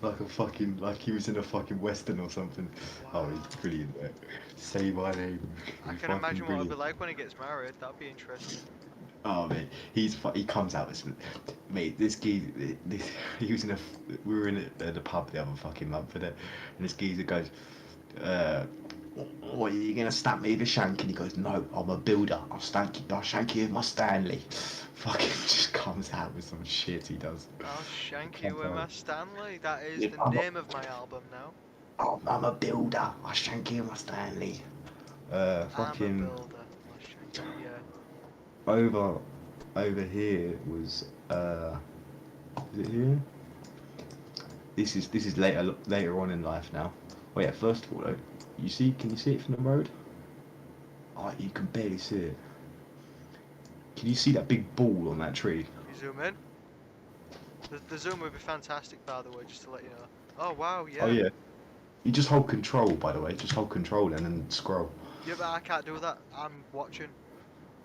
like he was in a fucking western or something. Wow. Oh, he's brilliant, mate. Say my name. I He's can fucking imagine what it'll be brilliant. like when he gets married. That'd be interesting. Oh man, he comes out as, mate. This geezer, this he was in a, we were in the pub the other fucking month, and this geezer goes, uh, what, are you gonna stamp me with a shank? And he goes, no, I'm a builder. I'll shank you with my Stanley. Fucking just comes out with some shit he does. I'll shank you Comes with out. my Stanley. That is Yeah, the name of my album now. I'm a builder. I'll shank you with my Stanley. I'm a Fucking builder. I'll shank you. Yeah. over, over here was is it here? This is later on in life now. Oh yeah, first of all though, can you see it from the road? Oh, you can barely see it. Can you see that big ball on that tree? You zoom in. The zoom would be fantastic, by the way, just to let you know. Oh wow, Oh yeah. yeah. You just hold control, by the way. Just hold control and then scroll. Yeah, but I can't do that. I'm watching.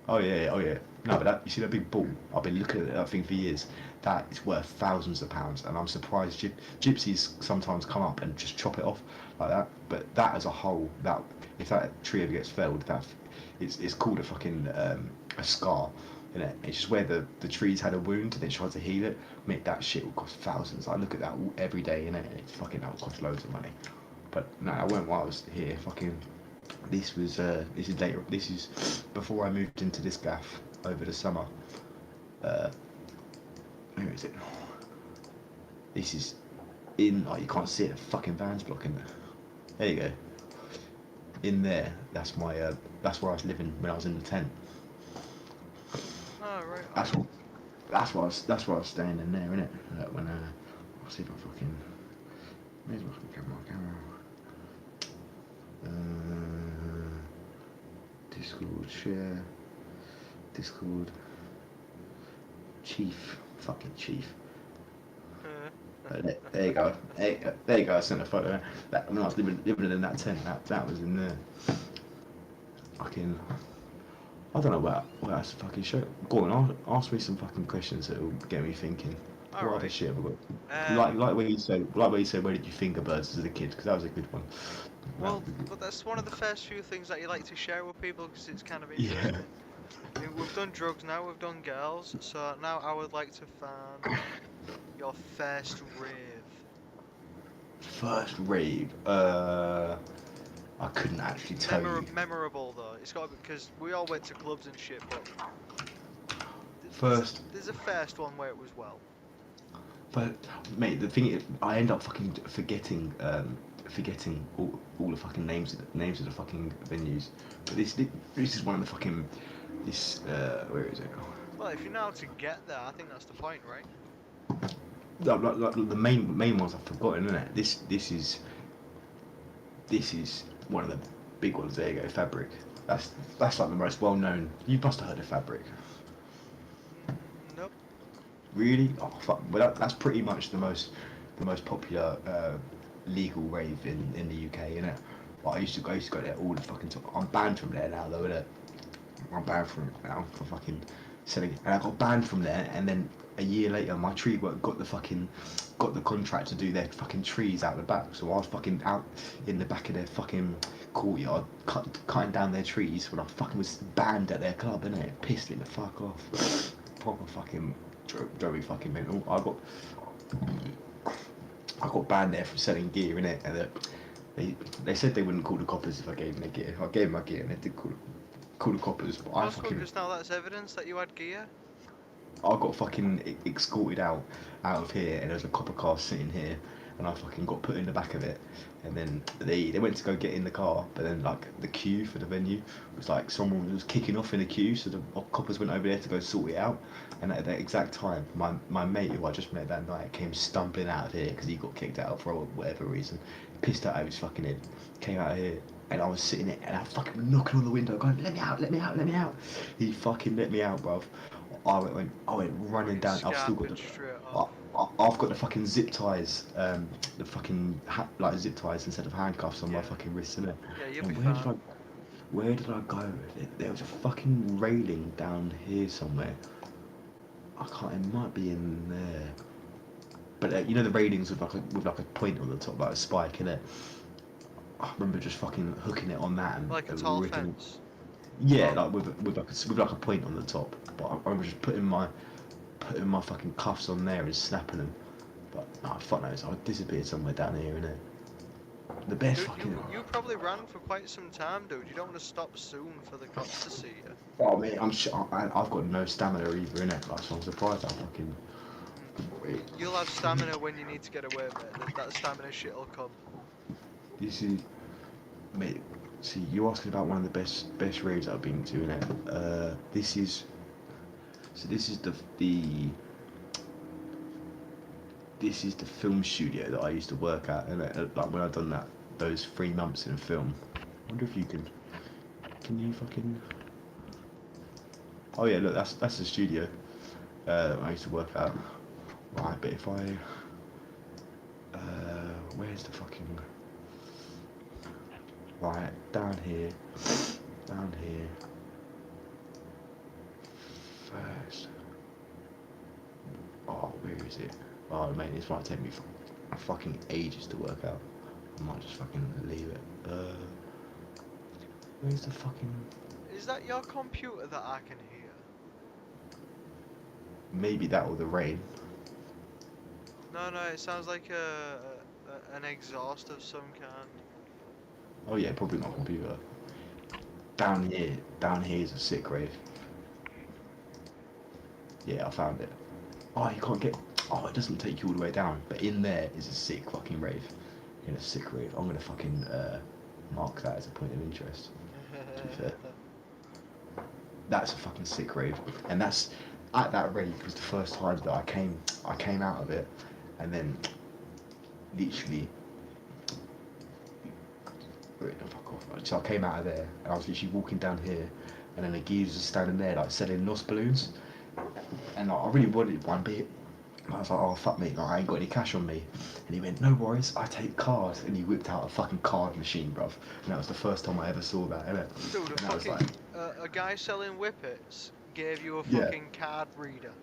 Oh yeah, oh yeah. No, but you see that big ball? I've been looking at that thing for years. That is worth thousands of pounds, and I'm surprised gypsies sometimes come up and just chop it off like that. But that as a whole, that if that tree ever gets felled, it's called a fucking a scar. Innit? It's just where the tree's had a wound and they tried to heal it. Mate, that shit will cost thousands. I look at that every day, innit? And it's fucking that will cost loads of money. But no, I weren't while I was here. Fucking, this is later. This is before I moved into this gaff over the summer. Uh, where is it? This is in. Oh, you can't see it. The fucking van's blocking it. There you go. In there. That's my. That's where I was living when I was in the tent. Oh right. That's what. That's why I was staying in there, innit? When I'll see if I fucking. Where's my fucking camera? Discord share. Discord. Chief. Fucking chief. There you go. There you go. I sent a photo. That when I was living in that tent, that was in there. Fucking. I don't know what else to fucking show. Go on, ask me some fucking questions that will get me thinking. What other Alright. shit have I got? Um. Like where you said, where did you finger birds as a kid? Because that was a good one. That Well, was a good. but that's one of the first few things that you like to share with people because it's kind of Yeah. interesting. I mean, we've done drugs now. We've done girls. So now I would like to find your first rave. First rave. I couldn't actually tell you. Memorable though. It's got to be because we all went to clubs and shit, but First, there's a first one where it was well. but mate, the thing is, I end up fucking forgetting all the fucking names of the fucking venues. But this is one of the fucking where is it? Well, if you know how to get there, I think that's the point, right? Like the main ones I've forgotten, isn't it? This is one of the big ones. There you go, Fabric. That's like the most well known. You must have heard of Fabric. Nope. Really? Oh fuck! Well, that's pretty much the most popular legal rave in the UK, innit? Well, I used to go there all the fucking time. I'm banned from there now, though, innit? I'm banned from it now for fucking selling. And I got banned from there, and then a year later, my tree work got the contract to do their fucking trees out the back. So I was fucking out in the back of their fucking courtyard, cutting down their trees when I fucking was banned at their club, innit? It pissed me the fuck off. Proper fucking drove me fucking mental. I got banned there for selling gear, innit? And they said they wouldn't call the coppers if I gave them their gear. I gave them my gear, and they did call the coppers. But Well, because now that's evidence that you had gear. I got fucking escorted out of here, and there was a copper car sitting here, and I fucking got put in the back of it, and then they went to go get in the car, but then like the queue for the venue was like someone was kicking off in the queue, so the coppers went over there to go sort it out, and at that exact time, my mate who I just met that night came stumbling out of here because he got kicked out for whatever reason, pissed out of his fucking head. Came out here, and I was sitting there, and I fucking knocking on the window, going, "Let me out! Let me out! Let me out!" He fucking let me out, bruv. I went running Fucking down. I've still got scarping the. straight I, off. I've got the fucking zip ties, the fucking like zip ties instead of handcuffs on my Yeah. fucking wrists, innit? Yeah, you'll be And fine. where did I go with it? There was a fucking railing down here somewhere. I can't. It might be in there. But you know the railings with like a point on the top, like a spike in it. I remember just fucking hooking it on that Like a and tall ripping it. fence. Yeah, Oh, like with like a point on the top. But I remember just putting my fucking cuffs on there and snapping them. But nah, fuck knows. I disappeared somewhere down here, innit? The best dude, you fucking. you probably ran for quite some time, dude. You don't want to stop soon for the cops to see you. Oh mate, I've got no stamina either, innit? Like, so I'm surprised I fucking. You'll have stamina when you need to get away, mate. That stamina shit'll come. This is, mate. See, you're asking about one of the best raves I've been to, innit? This is. So this is the film studio that I used to work at, and like when I done those 3 months in film. I wonder if you can you fucking. Oh yeah, look, that's the studio I used to work at. Right, but if I where's the fucking right down here first. Oh, where is it? Oh mate, this might take me fucking ages to work out. I might just fucking leave it. Where's the fucking? Is that your computer that I can hear? Maybe that or the rain. No, no, it sounds like an exhaust of some kind. Oh yeah, probably my computer. Down here is a sick rave. Yeah, I found it. Oh, you can't get. Oh, it doesn't take you all the way down, but in there is a sick fucking rave. In a sick rave. I'm gonna fucking mark that as a point of interest. To be fair, that's a fucking sick rave, and that's at that rave was the first time that I came out of it, and then literally. Fuck off. So I came out of there, and I was literally walking down here, and then a geezer was standing there like selling lost balloons, and like, I really wanted one, but I was like, oh fuck me, like, I ain't got any cash on me. And he went, no worries, I take cards. And he whipped out a fucking card machine, bruv. And that was the first time I ever saw that, innit? Dude, And I was like, a guy selling whippets gave you a yeah, fucking card reader.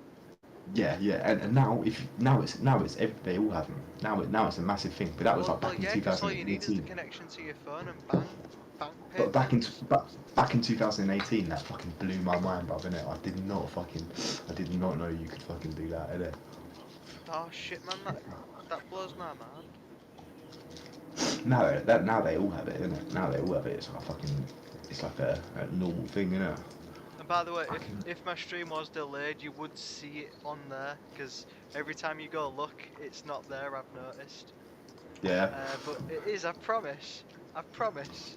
yeah. And they all have them. Now it's a massive thing. But that was like Well, back in yeah, because all you need is the 2018. connection to your phone and bang, pay But bills. back in 2018, that fucking blew my mind, bruv, innit? I did not know you could fucking do that, innit? Oh shit, man, that blows my mind. Now they all have it, innit? Now they all have it. It's like a fucking, it's like a normal thing, innit? And by the way, Fucking if my stream was delayed, you would see it on there, because every time you go look, it's not there, I've noticed. yeah. But it is, I promise. I promise.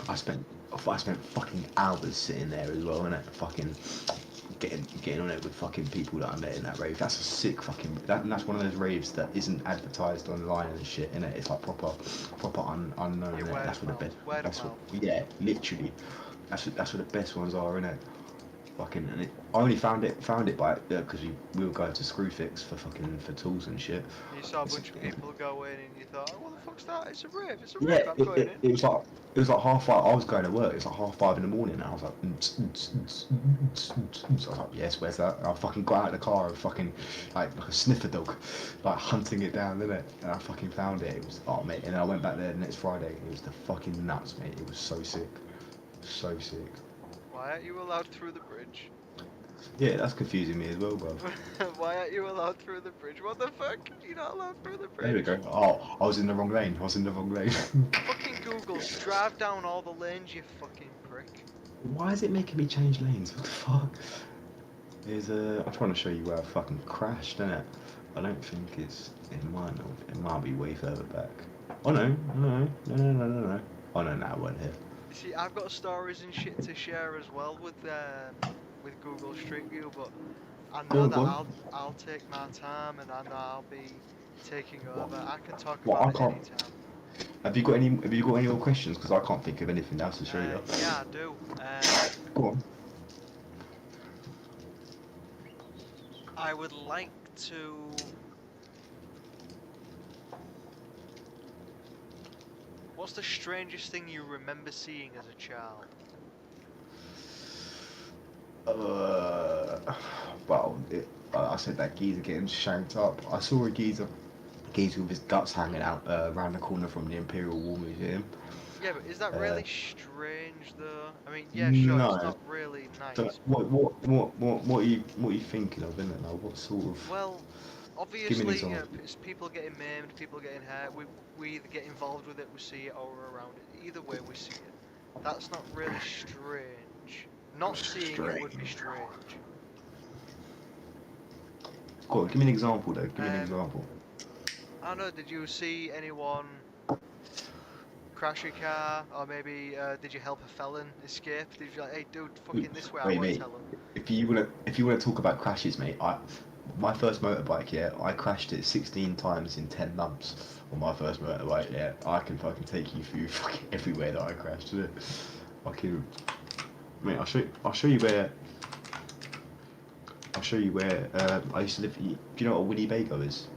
I spent I spent fucking hours sitting there as well, innit? Fucking getting on it with fucking people that I met in that rave. That's a sick fucking. That's one of those raves that isn't advertised online and shit, innit? It's like proper unknown. Yeah, Innit? word That's of what the mouth, best. word of That's what. mouth. Yeah, literally. That's what the best ones are, innit? Fucking. I only found it by because we were going to Screwfix for tools and shit. You saw a It's, bunch of people go in and you thought, oh, what the fuck's that? It's a rave, it's a yeah, rave, I'm going in. it was like 5:30. I was going to work. It's like 5:30 in the morning, and I was like, so I was like, yes, where's that? And I fucking got out of the car and fucking like a sniffer dog, like hunting it down, innit? And I fucking found it. It was oh mate, and then I went back there the next Friday. It was the fucking nuts, mate. It was so sick, so sick. Why aren't you allowed through the bridge? Yeah, that's confusing me as well, bro. Why aren't you allowed through the bridge? What the fuck? You're not allowed through the There we bridge. go. Oh, I was in the wrong lane. I was in the wrong lane. Fucking Google, drive down all the lanes, you fucking prick. Why is it making me change lanes? What the fuck? I'm trying to show you where I fucking crashed, innit? I don't think it might not, it might be way further back. Oh no. Oh no, it weren't here. You see, I've got stories and shit to share as well with Google Street View, but I Go know on, that go on. I'll take my time and I know I'll be taking What? over. I can talk What? about I it can't. anytime. Have you got any? Have you got any more questions? Because I can't think of anything else to show you. Yeah, I do. Go on. I would like to. What's the strangest thing you remember seeing as a child? Uh, well, I said that geezer getting shanked up. I saw a geezer with his guts hanging out around the corner from the Imperial War Museum. Yeah, but is that Uh, really strange though? I mean, yeah, sure, it's no. not really But nice, but what are you thinking of, innit? Now, what sort of? well, Just give me an obviously, example. it's people getting maimed, people getting hurt. We either get involved with it, we see it, or we're around it. Either way, we see it. That's not really strange. Not seeing it would be Strange. strange. Go on, give me an example though. Give me an Um, example. I don't know. Did you see anyone crash a car, or maybe did you help a felon escape? Did you like, hey, dude, fucking this way? I Wait, won't mate. tell him. If you wanna talk about crashes, mate, my first motorbike, yeah, I crashed it 16 times in 10 months on my first motorbike. Yeah, I can fucking take you through fucking everywhere that I crashed. It. Fucking, mate, I'll show you where. I'll show you where I used to live. Do you know what a Winnebago is?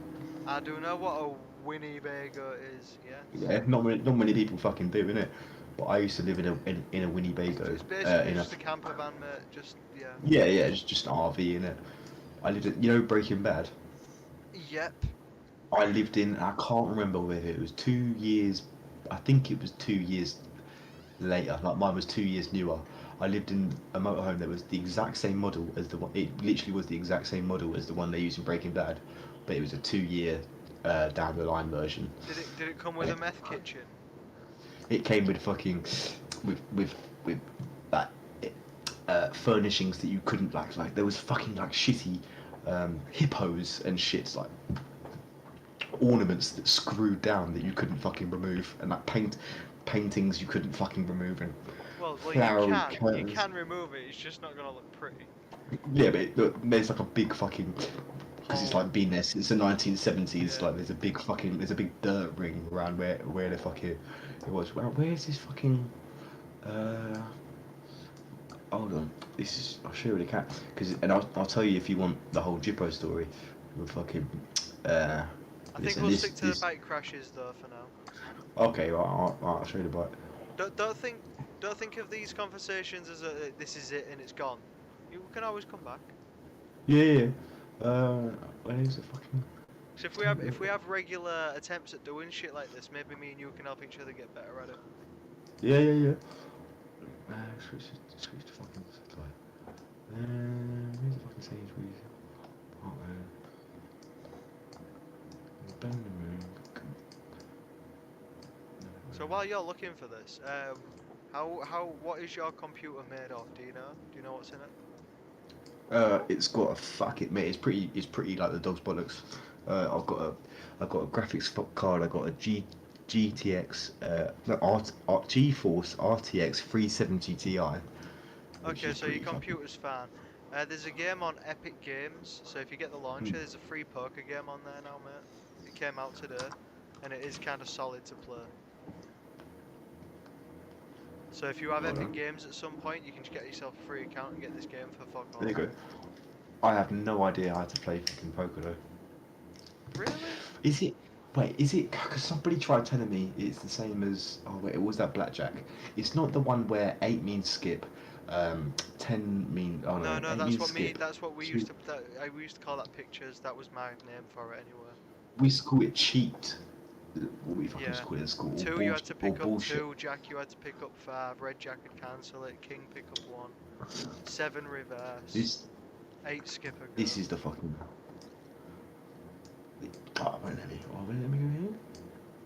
I do know what a Winnebago is. Yes. Yeah, not many people fucking do, innit? But I used to live in a So Winnebago. it's basically In a just a camper van, mate. Just yeah. yeah, just an RV in it. I lived at Breaking Bad. Yep. I lived in. I can't remember whether it was 2 years. I think it was 2 years later. Like mine was 2 years newer. I lived in a motorhome that was the exact same model as the one. It literally was the exact same model as the one they used in Breaking Bad, but it was a 2 year down the line version. Did it come with And a meth kitchen? it came with fucking with that furnishings that you couldn't like there was fucking like shitty hippos and shit like ornaments that screwed down that you couldn't fucking remove and like paintings you couldn't fucking remove and Well, you flowery can. You curtains. can remove it. It's just not gonna look pretty. Yeah, but there's like a big fucking because it's Hole. like been there since the 1970s. Yeah. Like there's a big dirt ring around where the fucking it was. Where's this fucking uh hold on, this is. I'll show you the cat. And I'll tell you if you want the whole Jippo story. With fucking. Uh, I think listen, we'll this stick to the this. bike crashes though for now. Okay, right, I'll show you the bike. Don't think of these conversations as this is it and it's gone. You can always come back. Yeah, yeah. Where is it fucking? So if we have regular attempts at doing shit like this, maybe me and you can help each other get better at it. Yeah, yeah, yeah. Switch to fucking satellite. Where's the fucking Sainsbury's? Oh man. Bend the moon. So while you're looking for this, what is your computer made of? Do you know? Do you know what's in it? It's got a fuck it, mate. It's pretty like the dog's bollocks. I've got a graphics card. I got a GTX no GeForce RTX 370 Ti, which Okay, is so your pretty fucking. computer's fine. There's a game on Epic Games, so if you get the launcher, there's a free poker game on there now, mate. It came out today, and it is kind of solid to play. So if you have Hold Epic on. Games at some point, you can just get yourself a free account and get this game for fuck There all. you go. I have no idea how to play fucking poker though. Really? Is it? Wait, is it? Because somebody tried telling me it's the same as. Oh wait, it was that blackjack. It's not the one where 8 means skip, 10 mean. Oh No, no, no, 8 means skip. that's what we used Two. to, we used to call that pictures. That was my name for it anyway. We used to call it cheat. What we fucking used Yeah. to call it at school. Two, you had to Or pick up bullshit. two. Jack, you had to pick up five. Red Jack could cancel it. King pick up one. Seven reverse. This Eight skip a go. this is the fucking. Oh, wait, let me go here.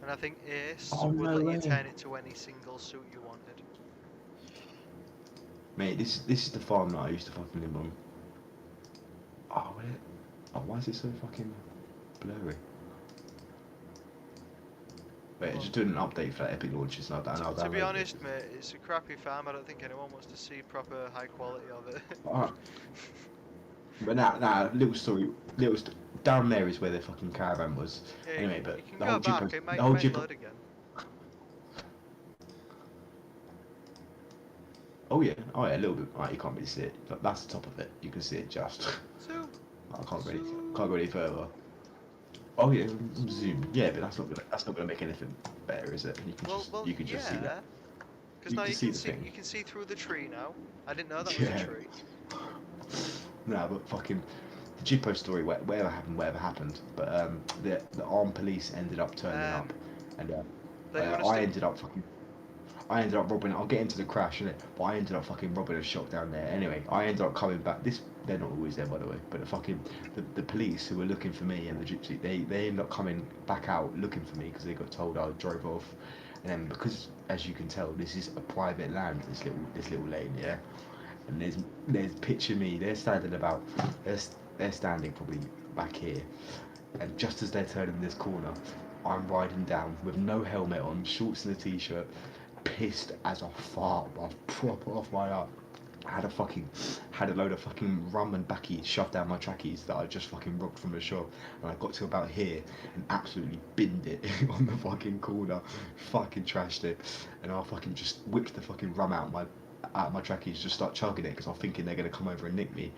And I think Ace Oh would no let you way. turn it to any single suit you wanted. Mate, this is the farm that I used to fucking live on. Oh, wait. Oh, why is it so fucking blurry? Wait, Well, just doing an update for that Epic launches and I'll to be download it. honest, mate, it's a crappy farm. I don't think anyone wants to see proper high quality of it. Alright. But now, little story, down there is where the fucking caravan was. Yeah, Anyway, you but can the go whole Jeep back. post, It the might whole might Jeep. load again. Oh yeah, a little bit. Right, you can't really see it. But that's the top of it. You can see it just. Zoom, I can't go zoom, any further. Oh yeah, zoom. Yeah, but zoom. that's not gonna make anything better, is it? Well, You can just see that. yeah. Because You now can see the thing. you can see through the tree now. I didn't know that was a Yeah. tree. No, but fucking the Jippo story, whatever happened. But the armed police ended up turning up, Um, and they I honestly, ended up fucking I ended up robbing. I'll get into the crash in it, but I ended up fucking robbing a shop down there. Anyway, I ended up coming back. They're not always there, by the way. But the police who were looking for me and the gypsy, they ended up coming back out looking for me because they got told I drove off. And then because, as you can tell, this is a private land. This little lane, yeah. yeah. And there's picture me. They're they're standing probably back here, and just as they're turning this corner, I'm riding down with no helmet on, shorts and a t-shirt, pissed as a fart, bruv, proper off my up. I had a load of fucking rum and backy shoved down my trackies that I just fucking robbed from the shop, and I got to about here and absolutely binned it on the fucking corner, fucking trashed it, and I fucking just whipped the fucking rum out of my trackies, just start chugging it because I'm thinking they're gonna come over and nick me.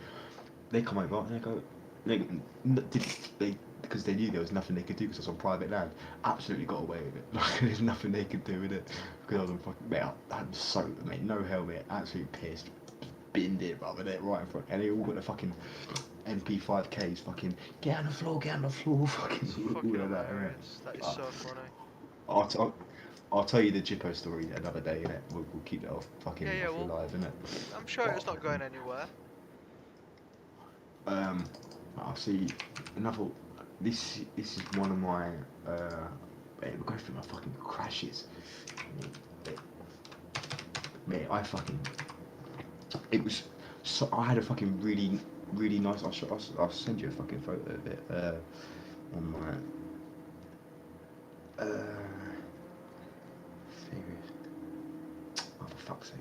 They come over and they go, they because they knew there was nothing they could do because I was on private land. Absolutely got away with it. Like there's nothing they could do with it because I was on fucking mate. I'm so mate, no helmet, absolutely pissed, binned it, brother, it right in front, and they all got the fucking MP5Ks, fucking get on the floor, fucking It's fucking all of that. hilarious. That is Uh, so funny. I'll, t- I'll, I'll tell you the Jippo story another day, innit? We'll keep it off Yeah, fucking yeah. off your Well, live, innit? I'm sure But it's not fucking going anywhere. Um, I see another. This is one of my. Mate, we're going through my fucking crashes. Mate, mate, I fucking. It was. So I had a fucking really nice. I'll send you a fucking photo of it. On my. Serious. Oh for fuck's sake!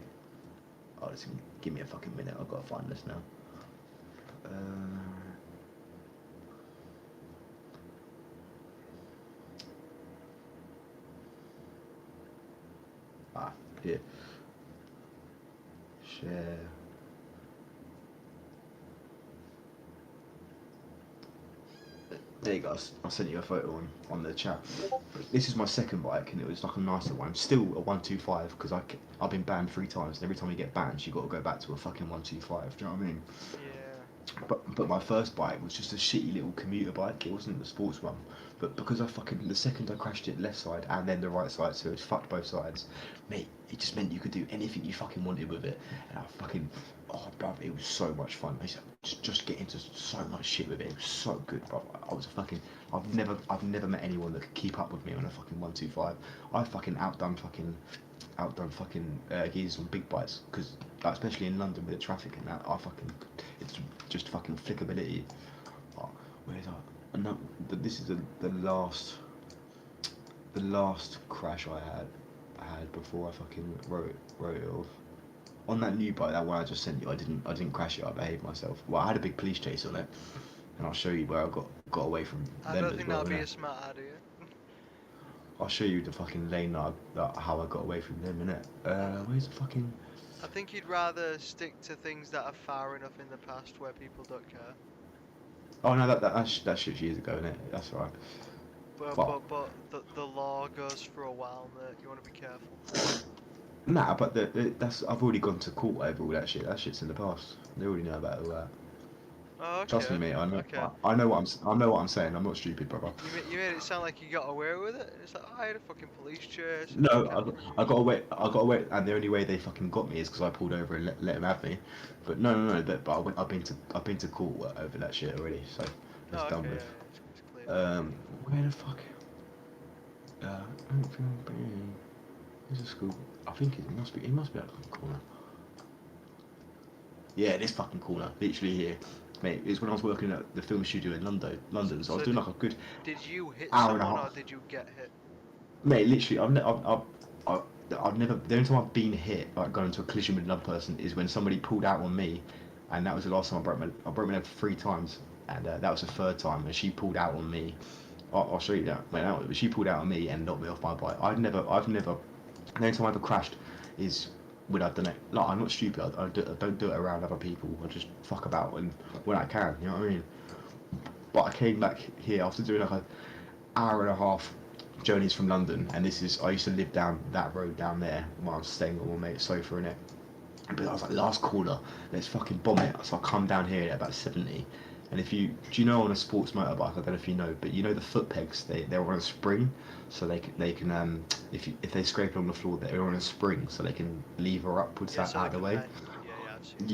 Oh, just give me a fucking minute. I've got to find this now. Uh. Ah, here. Share. There you go. I'll send you a photo on the chat. This is my second bike, and it was like a nicer one. Still a 125 because I've been banned 3 times, and every time you get banned, you got to go back to a fucking 125. Do you know what I mean? Yeah. But my first bike was just a shitty little commuter bike. It wasn't the sports one. But because I fucking the second I crashed it left side and then the right side, so it fucked both sides, mate. It just meant you could do anything you fucking wanted with it. And I fucking bruv, it was so much fun. I used to just get into so much shit with it. It was so good, bruv. I was a fucking. I've never met anyone that could keep up with me on a fucking 125. I fucking outdone fucking geezers on big bikes because especially in London with the traffic and that I fucking it's just fucking flickability. Oh, where's that? No, this is the last crash I had before I fucking wrote it off. On that new bike, that one I just sent you, I didn't crash it. I behaved myself. Well, I had a big police chase on it, and I'll show you where I got away from I them don't as think well. that'd be Innit? a smart idea. I'll show you the fucking lane how I got away from them. Innit? Where's the fucking? I think you'd rather stick to things that are far enough in the past where people don't care. Oh no, that shit's years ago, innit? That's all right. But The law goes for a while, mate. You want to be careful. nah, but that's I've already gone to court over all that shit. That shit's in the past. They already know about all that. Oh, Trust me, okay, mate. okay. I know I know what I'm saying. I'm not stupid, brother. You made it sound like you got away with it. It's like, oh, I had a fucking police chase and No, I cameras. got away. I got away, and the only way they fucking got me is because I pulled over and let them have me. But no. But I've been to court over that shit already, so it's Oh, done okay, with. yeah, it's cleared up. Where the fuck? There's a school. I think it must be at the corner. Yeah, this fucking corner, literally here, mate. It's when I was working at the film studio in London. So I was So doing like a good did you hit hour and a someone or half. did you get hit? Mate, literally, I've never. The only time I've been hit, like going into a collision with another person, is when somebody pulled out on me, and that was the last time I broke my leg 3 times. and that was the third time, and she pulled out on me. I'll show you that. But she pulled out on me and knocked me off my bike. I've never. The only time I ever crashed is when I've done it. Like, I'm not stupid. I don't do it around other people. I just fuck about and when I can. You know what I mean? But I came back here after doing like an hour and a half journeys from London, and this is I used to live down that road down there while I was staying on my mate's sofa in it. But I was like, last corner, let's fucking bomb it. So I come down here at about 70. And if you, do you know on a sports motorbike, I don't know if you know, but you know the foot pegs, they're on a spring, so they can if they scrape along the floor, they're on a spring, so they can lever upwards Yeah, so out of they the can way. bend. Yeah, I've seen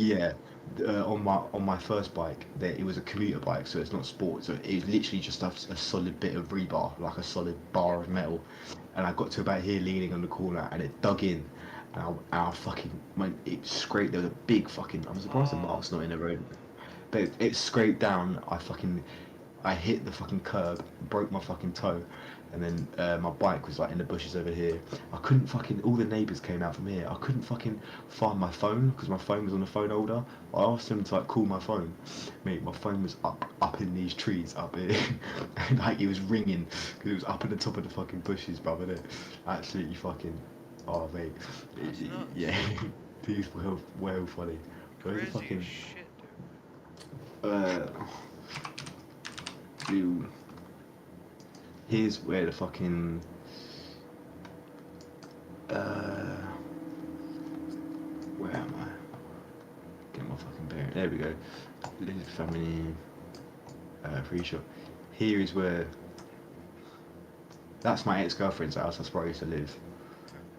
Yeah, on my first bike, it was a commuter bike, so it's not sport. So it was literally just a solid bit of rebar, like a solid it. bar of metal. And I got to about here, leaning on the corner, and it dug in, and I fucking it scraped. There was a big fucking. I'm surprised the Oh, mark's not in the road, but it scraped down. I hit the fucking curb, broke my fucking toe, and then my bike was like in the bushes over here. I couldn't fucking. All the neighbours came out from here. I couldn't fucking find my phone because my phone was on the phone holder. I asked them to like call my phone. Mate, my phone was up in these trees up here, and like it was ringing because it was up at the top of the fucking bushes, brother. It absolutely fucking. Oh mate, that's nuts. yeah, these well funny. Where's the Crazy as fucking shit, dude. uh, dude? Here's where the fucking uh, where am I? Get my fucking bearing. There we go. Live family. Free shop. Here is where. That's my ex-girlfriend's house. That's where I used to live.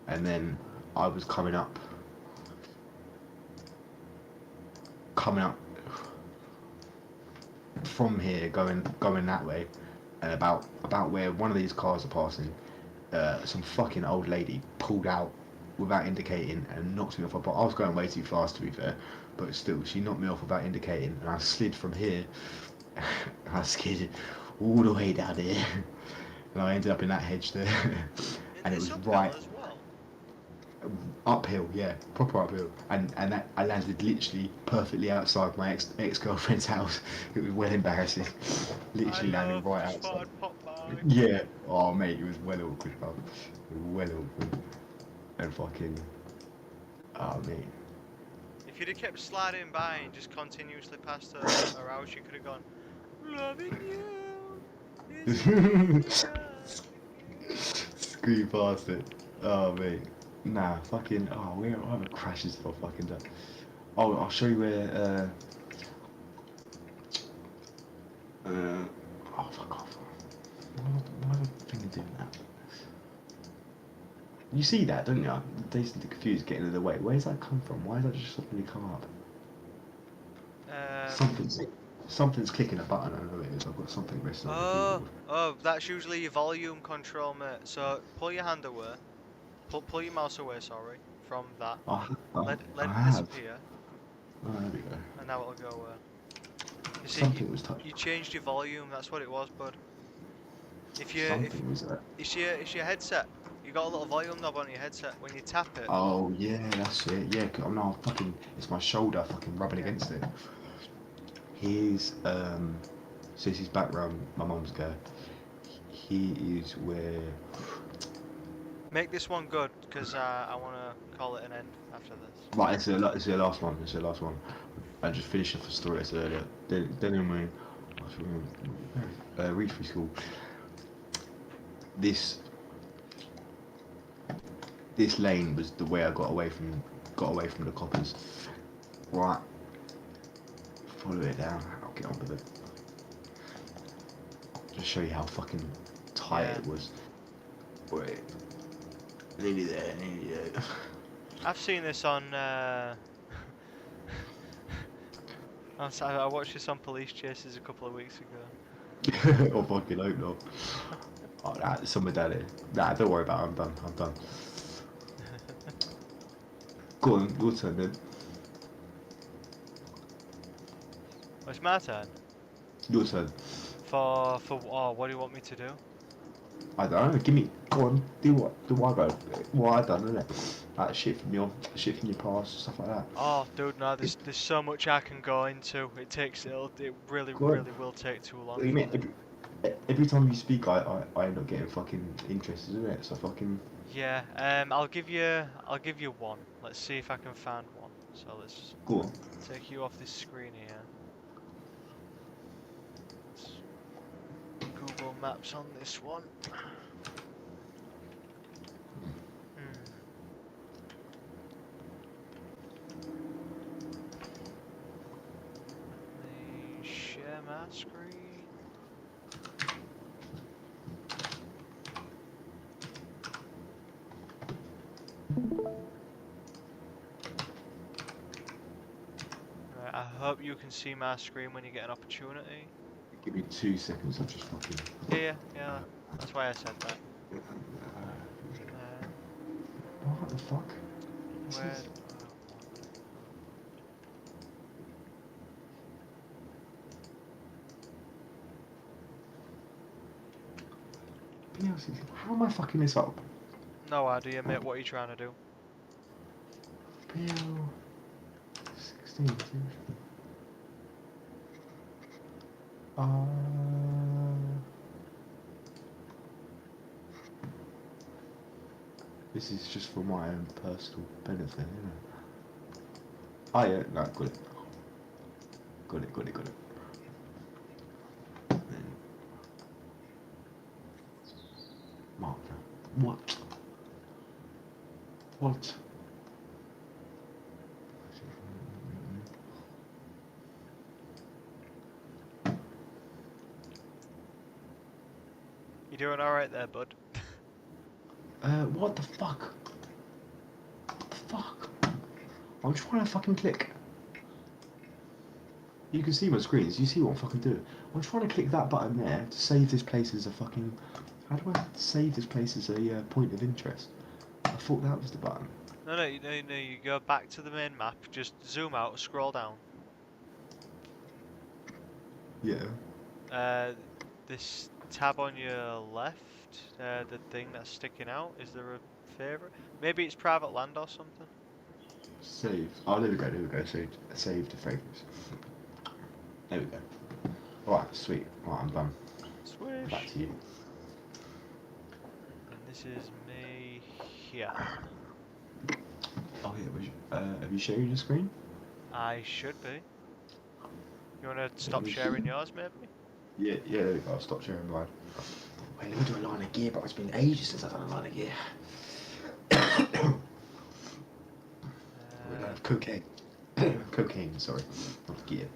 And then I was coming up from here, going that way, and about where one of these cars are passing. Some fucking old lady pulled out without indicating and knocked me off. I was going way too fast to be fair, but still, she knocked me off without indicating, and I slid from here. I skidded all the way down here, and I ended up in that hedge there, and it It's was uphill right as well. uphill, yeah, proper uphill, and that I landed literally perfectly outside my ex girlfriend's house. It was well embarrassing, I literally landing love right just thought outside. I'd pop by. Yeah. Oh mate, it was well awkward, bro. Well awkward. And fucking. Oh mate. If you'd have kept sliding by and just continuously passed her house, you could have gone, loving you is easy, loving you. Screw past it. Oh mate. Nah, fucking. Oh, where I haven't crashes for fucking done. Oh, I'll show you where. Oh fuck off. Why am I thinking doing that? You see that, don't you? Decently confused, getting in the way. Where's that come from? Why does that just suddenly come up? Um, Something's clicking a button. I know it is. I've got something resting on the oh, keyboard. oh, that's usually your volume control, mate. So pull your hand away, pull your mouse away, sorry, from that. Let I it have. disappear, Oh, there we go. and now it'll go away. You see, Something was touched. you changed your volume. That's what it was, bud. If Something was that. it's your headset. You got a little volume knob on your headset. When you tap it, Oh yeah, that's it. Yeah, I'm now fucking. It's my shoulder fucking rubbing yeah. against it. Here's So this is back round my mum's go. He is where. Make this one good, because I want to call it an end after this. Right, it's the last one. It's the last one. I just finished off the story I said earlier. Then in my reach through school. This this lane was the way I got away from the coppers. Right, follow it down. I'll get on with it. Just show you how fucking tight Yeah. it was. Wait, nearly there, nearly there. I've seen this on. I watched this on Police Chases a couple of weeks ago. Or fucking hope not. Oh, nah, someone down here. Nah, don't worry about it. I'm done. I'm done. Go on, your turn then. Well, it's my turn. Your turn. For what do you want me to do? I don't know. Give me. Go on. Do what? Do what I go? What I done, innit? Like shit from your past, stuff like that. Oh, dude, no, there's so much I can go into. It really, Go on. really will take too long What do you for mean? me. Every time you speak, I end up getting fucking interested in it. So fucking Yeah, I'll give you one. Let's see if I can find one. So let's go on. take you off this screen here. Let's Google Maps on this one. Hmm. Let me share my screen. Right, I hope you can see my screen when you get an opportunity. Give me 2 seconds. I'm just fucking. Yeah. That's why I said that. What the fuck? This Where is. do I want it? How am I fucking this up? No idea, mate. What are you trying to do? Bill 16. Uh, this is just for my own personal benefit, isn't it? Oh yeah, no, got it. Got it. Then mark that. What? What? You doing alright there, bud? What the fuck? What the fuck? I'm trying to fucking click. You can see my screens. You see what I'm fucking doing. I'm trying to click that button there to save this place as a fucking. How do I save this place as a point of interest? I thought that was the button. No. You go back to the main map. Just zoom out, scroll down. Yeah. This tab on your left, the thing that's sticking out. Is there a favorite? Maybe it's private land or something. Save. Oh, there we go. Save the favourites. There we go. Alright, sweet. Alright, I'm done. Back Swish. to you. And this is me here. Oh yeah, have you shared your screen? I should be. You wanna stop sharing yours, maybe? Yeah, there we go. I'll stop sharing mine. Wait, let me do a line of gear, but it's been ages since I've done a line of gear. Cocaine. Cocaine, sorry. Not gear.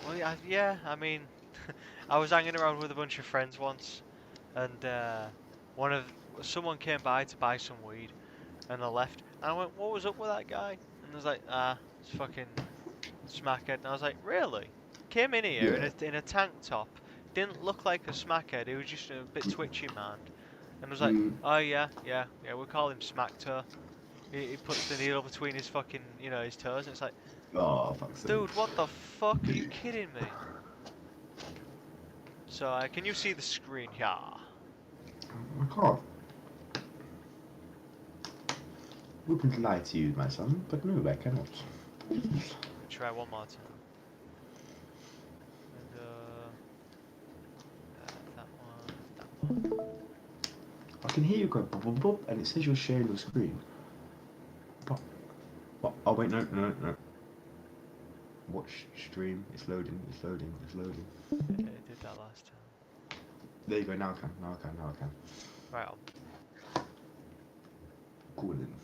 Well, yeah. I mean, I was hanging around with a bunch of friends once, and one of someone came by to buy some weed, and I left. And I went, "What was up with that guy?" And I was like, it's fucking smackhead." And I was like, "Really?" Came in here Yeah. in a tank top, didn't look like a smackhead. He was just a bit twitchy, man. And was like, Mm. "Oh yeah, we call him Smack Toe." He puts the needle between his fucking, his toes, and it's like, Oh, fuck's sake. dude, what the fuck? Are you kidding me? So, can you see the screen? Yeah. I can't. Wouldn't lie to you, my son, but no, I cannot. Try one more time. And, that one. I can hear you go bop bop bop, and it says you're sharing your screen. But, oh wait, no. Watch stream. It's loading. It did that last time. There you go. Now I can. Right on. Cool then.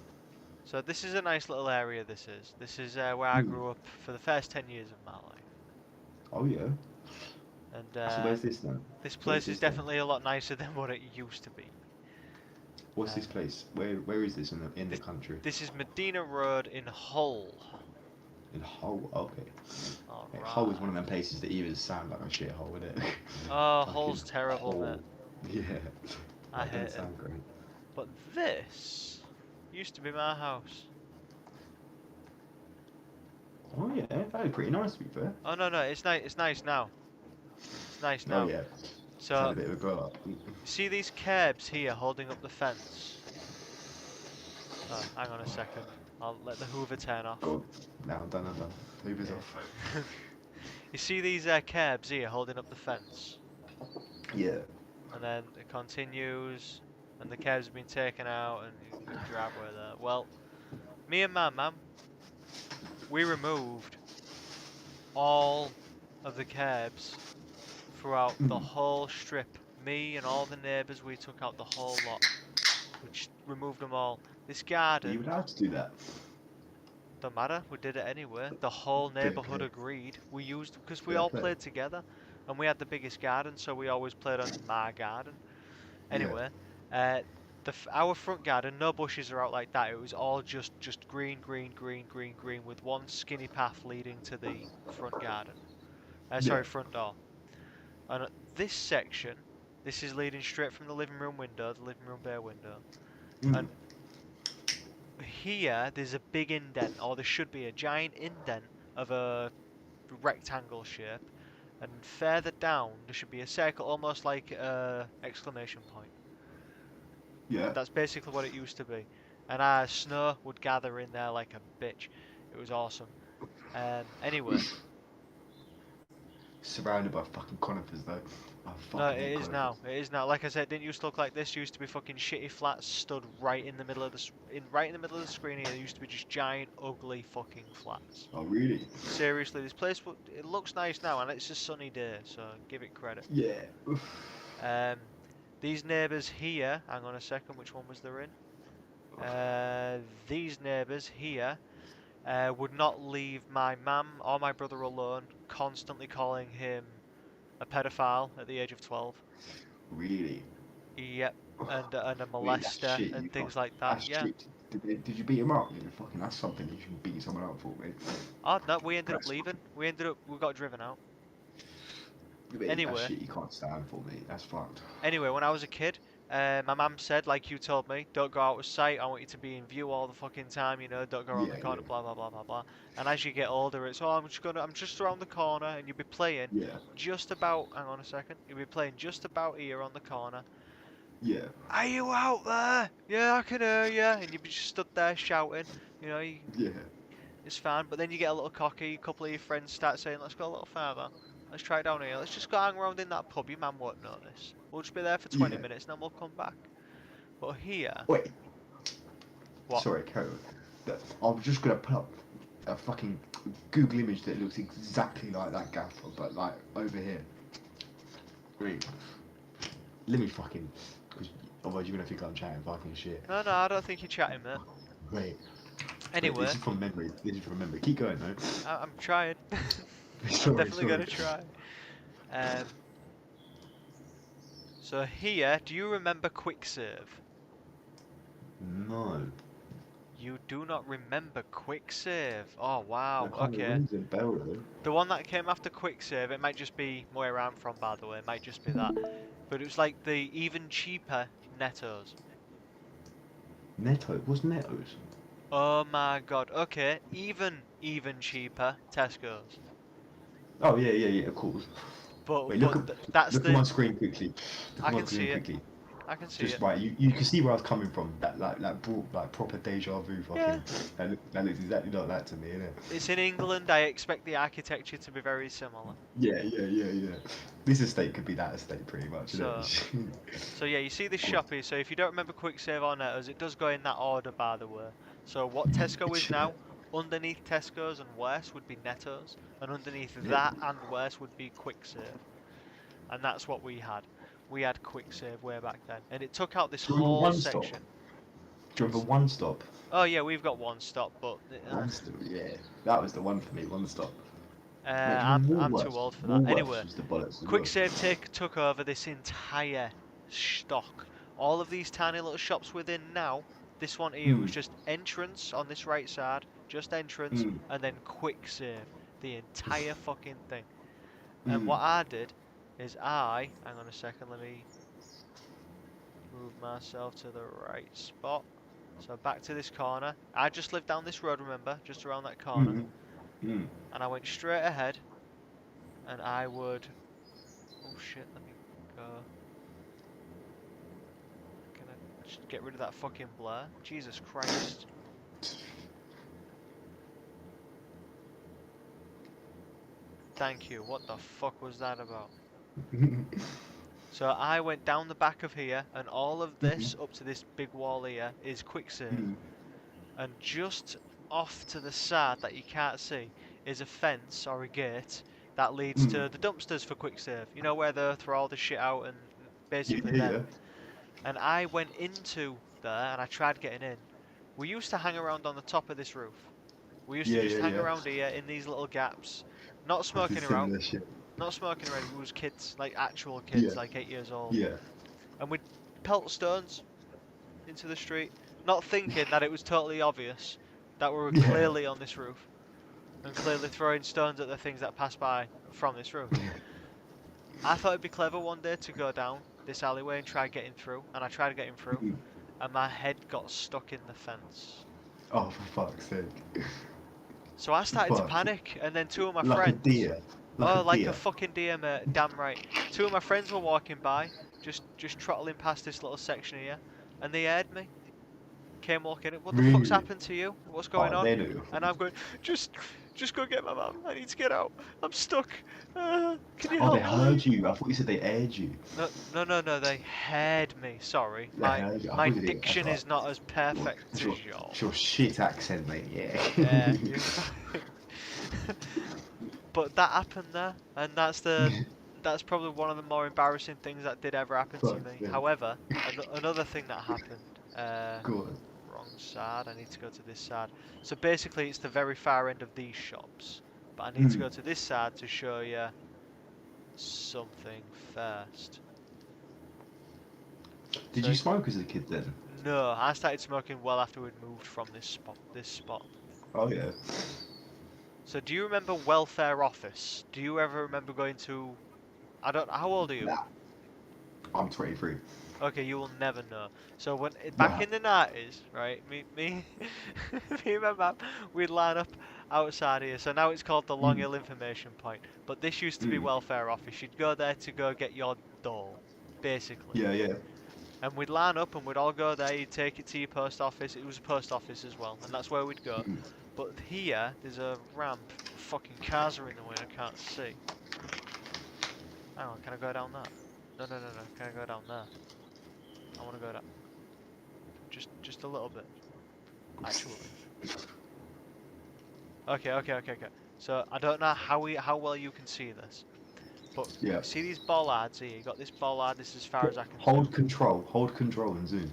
So this is a nice little area. This is where I grew up for the first 10 years of my life. Oh yeah. And So where's this then? this Where's place is this then? definitely a lot nicer than what it used to be. What's this place? Where is this in the country? This is Medina Road in Hull. In Hull. Okay. Alright. Hull is one of them places that even sound like a shithole, isn't it? Oh, Fucking Hull's terrible, Hull. man. Yeah. I That hate doesn't it. sound great. But this used to be my house. Oh yeah, that was pretty nice to be fair. Oh no, it's nice. It's nice now. It's nice now. Oh yeah. It's had So a bit of a grow up. see these curbs here holding up the fence. Oh, hang on a second. I'll let the Hoover turn off. Go on. Now I'm done. Uber's Yeah. off. You see these cabs here holding up the fence? Yeah. And then it continues, and the cabs have been taken out, and the driveway there. Well, me and my mum, we removed all of the cabs throughout the whole strip. Me and all the neighbours, we took out the whole lot. We just removed them all. This Were you garden, allowed to do that? don't matter, we did it anyway. The whole Fair neighbourhood play. agreed. We used, because we Fair all play. played together, and we had the biggest garden, so we always played on my garden. Yeah. Anyway, our front garden, no bushes are out like that. It was all just green, green, green, green, green, with one skinny path leading to the front garden. Yeah. Sorry, front door. And this section, this is leading straight from the living room window, the living room bay window. Mm. And here, there's a big indent, or there should be a giant indent of a rectangle shape. And further down, there should be a circle, almost like a exclamation point. Yeah. That's basically what it used to be. And snow would gather in there like a bitch. It was awesome. Anyway, Surrounded by fucking conifers though. I no, fucking it hate is conifers. now. It is now. Like I said, it didn't used to look like this. It used to be fucking shitty flats stood right in the middle of right in the middle of the screen here. There used to be just giant, ugly fucking flats. Oh really? Seriously, this place it looks nice now, and it's a sunny day, so give it credit. Yeah. Um, these neighbours here. Hang on a second. Which one was there in? These neighbours here would not leave my mum or my brother alone, constantly calling him a pedophile at the age of 12. Really? Yep, and a Wait, that's molester shit. You and can't. things like that. That's Yeah. shit. Did you beat him up? Yeah, fucking, that's something you should beat someone up for, mate. Oh no, we ended up That's leaving. fucking. We got driven out. Mate, that's Anyway, shit you can't stand for, mate. That's fucked. when I was a kid, my mum said, like you told me, don't go out of sight. I want you to be in view all the fucking time. You know, don't go around the Yeah, corner. yeah, Blah blah blah blah blah. And as you get older, it's I'm just around the corner, and you'll be playing yeah, just about. Hang on a second. You'll be playing just about here on the corner. yeah, Are you out there? Yeah, I can hear you. And you'd be just stood there shouting. You know, yeah, it's fine. But then you get a little cocky. A couple of your friends start saying, let's go a little further. Let's try it down here. Let's just go hang around in that pub. Your man won't notice. We'll just be there for 20 yeah. minutes and then we'll come back. But here, Wait, what? sorry, carry on. I was just gonna put up a fucking Google image that looks exactly like that gaffer, but like over here. Wait, let me fucking, because otherwise you're gonna think I'm chatting fucking shit. No, no, I don't think you're chatting, mate. Wait, wait, Anyway, this is from memory. This is from memory. Keep going though. I'm trying. I'm Sorry, definitely sorry. gonna try. Um, so here, do you remember quick save? No, You do not remember quick save. Oh I wow, can't okay. ring the bell though. The one that came after quick save, it might just be where I'm from, by the way. It might just be that. But it was like the even cheaper Nettos. Netto, what's Netto's? Oh my god. Okay, even cheaper Tesco's. Oh yeah, yeah, yeah, of course. But Wait, that's look at my the screen quickly. Look I at my can see screen it. quickly. I can see Just it. right, you can see where I was coming from. That brought like proper deja vu. Yeah. Fucking that looks exactly like that to me, innit? It's in England. I expect the architecture to be very similar. Yeah, yeah, yeah, yeah. This estate could be that estate pretty much, So innit? so yeah, you see this Go on. shop here. So if you don't remember quick save or Nettos, it does go in that order, by the way. So what Tesco is Yeah. now, underneath Tesco's and worse would be Netto's, and underneath Yeah. that and worse would be quick save. And that's what we had. We had quick save way back then, and it took out this Do you remember whole one stop? section. Do you remember one stop? Oh yeah, we've got one stop, but One stop, yeah. That was the one for me, one stop. Mate, I'm even too Woolworths. old for that. Woolworths Anyway, was the bollocks as quick well. save took over this entire stock. All of these tiny little shops within now. This one here was Mm, just entrance on this right side, just entrance, mm, and then quick save. The entire fucking thing. And mm. what I did is hang on a second, let me move myself to the right spot. So back to this corner. I just lived down this road, remember? Just around that corner. Mm, mm. And I went straight ahead. And I would... Oh shit, let me go. Can I get rid of that fucking blur. Jesus Christ. Thank you. What the fuck was that about? So I went down the back of here, and all of this up to this big wall here is quicksave. And just off to the side that you can't see is a fence or a gate that leads to the dumpsters for quicksave. You know where they throw all the shit out and Yeah, basically yeah, them. yeah. And I went into there and I tried getting in. We used to hang around on the top of this roof. We used to Yeah, just yeah, hang yeah. around here in these little gaps, not I did smoking around, similar shit. not smoking around. We was kids, like actual Yeah, kids, like 8 years old, yeah. and we'd pelt stones into the street, not thinking that it was totally obvious that we were Yeah. clearly on this roof and clearly throwing stones at the things that pass by from this roof. I thought it'd be clever one day to go down this alleyway and try getting through, and I tried getting through, and my head got stuck in the fence. Oh, for fuck's sake. So I started to Fuck. panic, and then two of my Like a friends, deer. Like a oh, like a deer. fucking deer, mate, damn right. Two of my friends were walking by, just trottling past this little section here, and they heard me. Came walking in. What the fuck's Really? happened to you? What's going Oh, on? they know. And I'm going, just, just go get my mum. I need to get out. I'm stuck. Can you Oh, they help me? heard you. I thought you said they aired you. No, no, no, no. They heard me. Sorry, They heard you. I my thought they did. That's diction right. is not as perfect It's as your, yours. it's your shit accent, mate. Yeah. Yeah. But that happened there, and that's probably one of the more embarrassing things that did ever happen to Fuck's me. sake. However, another thing that happened. Go on. Wrong side. I need to go to this side. So basically, it's the very far end of these shops, but I need to go to this side to show you something first. Did you smoke as a kid then? No, I started smoking well after we'd moved from this spot. Oh yeah. So do you remember welfare office? Do you ever remember going to? I don't. How old are you? Nah. I'm 23. Okay, you will never know. So when back Nah. in the 90s, right? Me and my mum, we'd line up outside here. So now it's called the Long Hill Information Point. But this used to be welfare office. You'd go there to go get your dole, basically. Yeah, yeah. And we'd line up and we'd all go there. You'd take it to your post office. It was a post office as well, and that's where we'd go. But here, there's a ramp. Fucking cars are in the way. I can't see. Hang on, can I go down there? No. Can I go down there? I want to go down. Just a little bit. Actually. Okay. So I don't know how well you can see this, but Yeah. see these bollards here. You got this bollard. This is as far as I can. Hold control and zoom.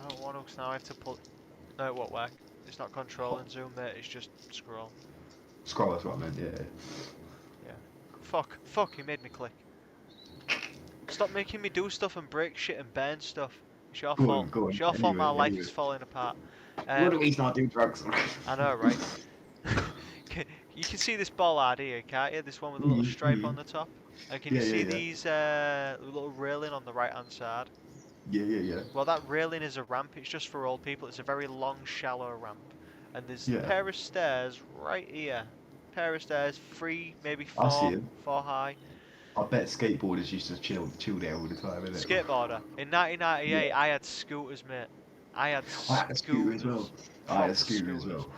I don't want to. 'Cause now I have to pull. No, it won't work. It's not control and zoom, mate. It's just scroll. Scroll, that's what I meant. Yeah. Yeah. Fuck. He made me click. Stop making me do stuff and break shit and burn stuff. It's your fault. Go on. It's your fault. My life Anyway. is falling apart. What do we not do drugs? I know, right? You can see this bollard here, can't you? This one with a little stripe on the top. And can you see these little railing on the right hand side? Yeah. Well, that railing is a ramp. It's just for old people. It's a very long, shallow ramp. And there's a Yeah. pair of stairs right here. Pair of stairs, three, maybe I see four, 'em. 4 high. I bet skateboarders used to chill there all the time, innit? Skateboarder. In 1998, I had scooters, mate. I had a scooter as well. I had a scooter as well.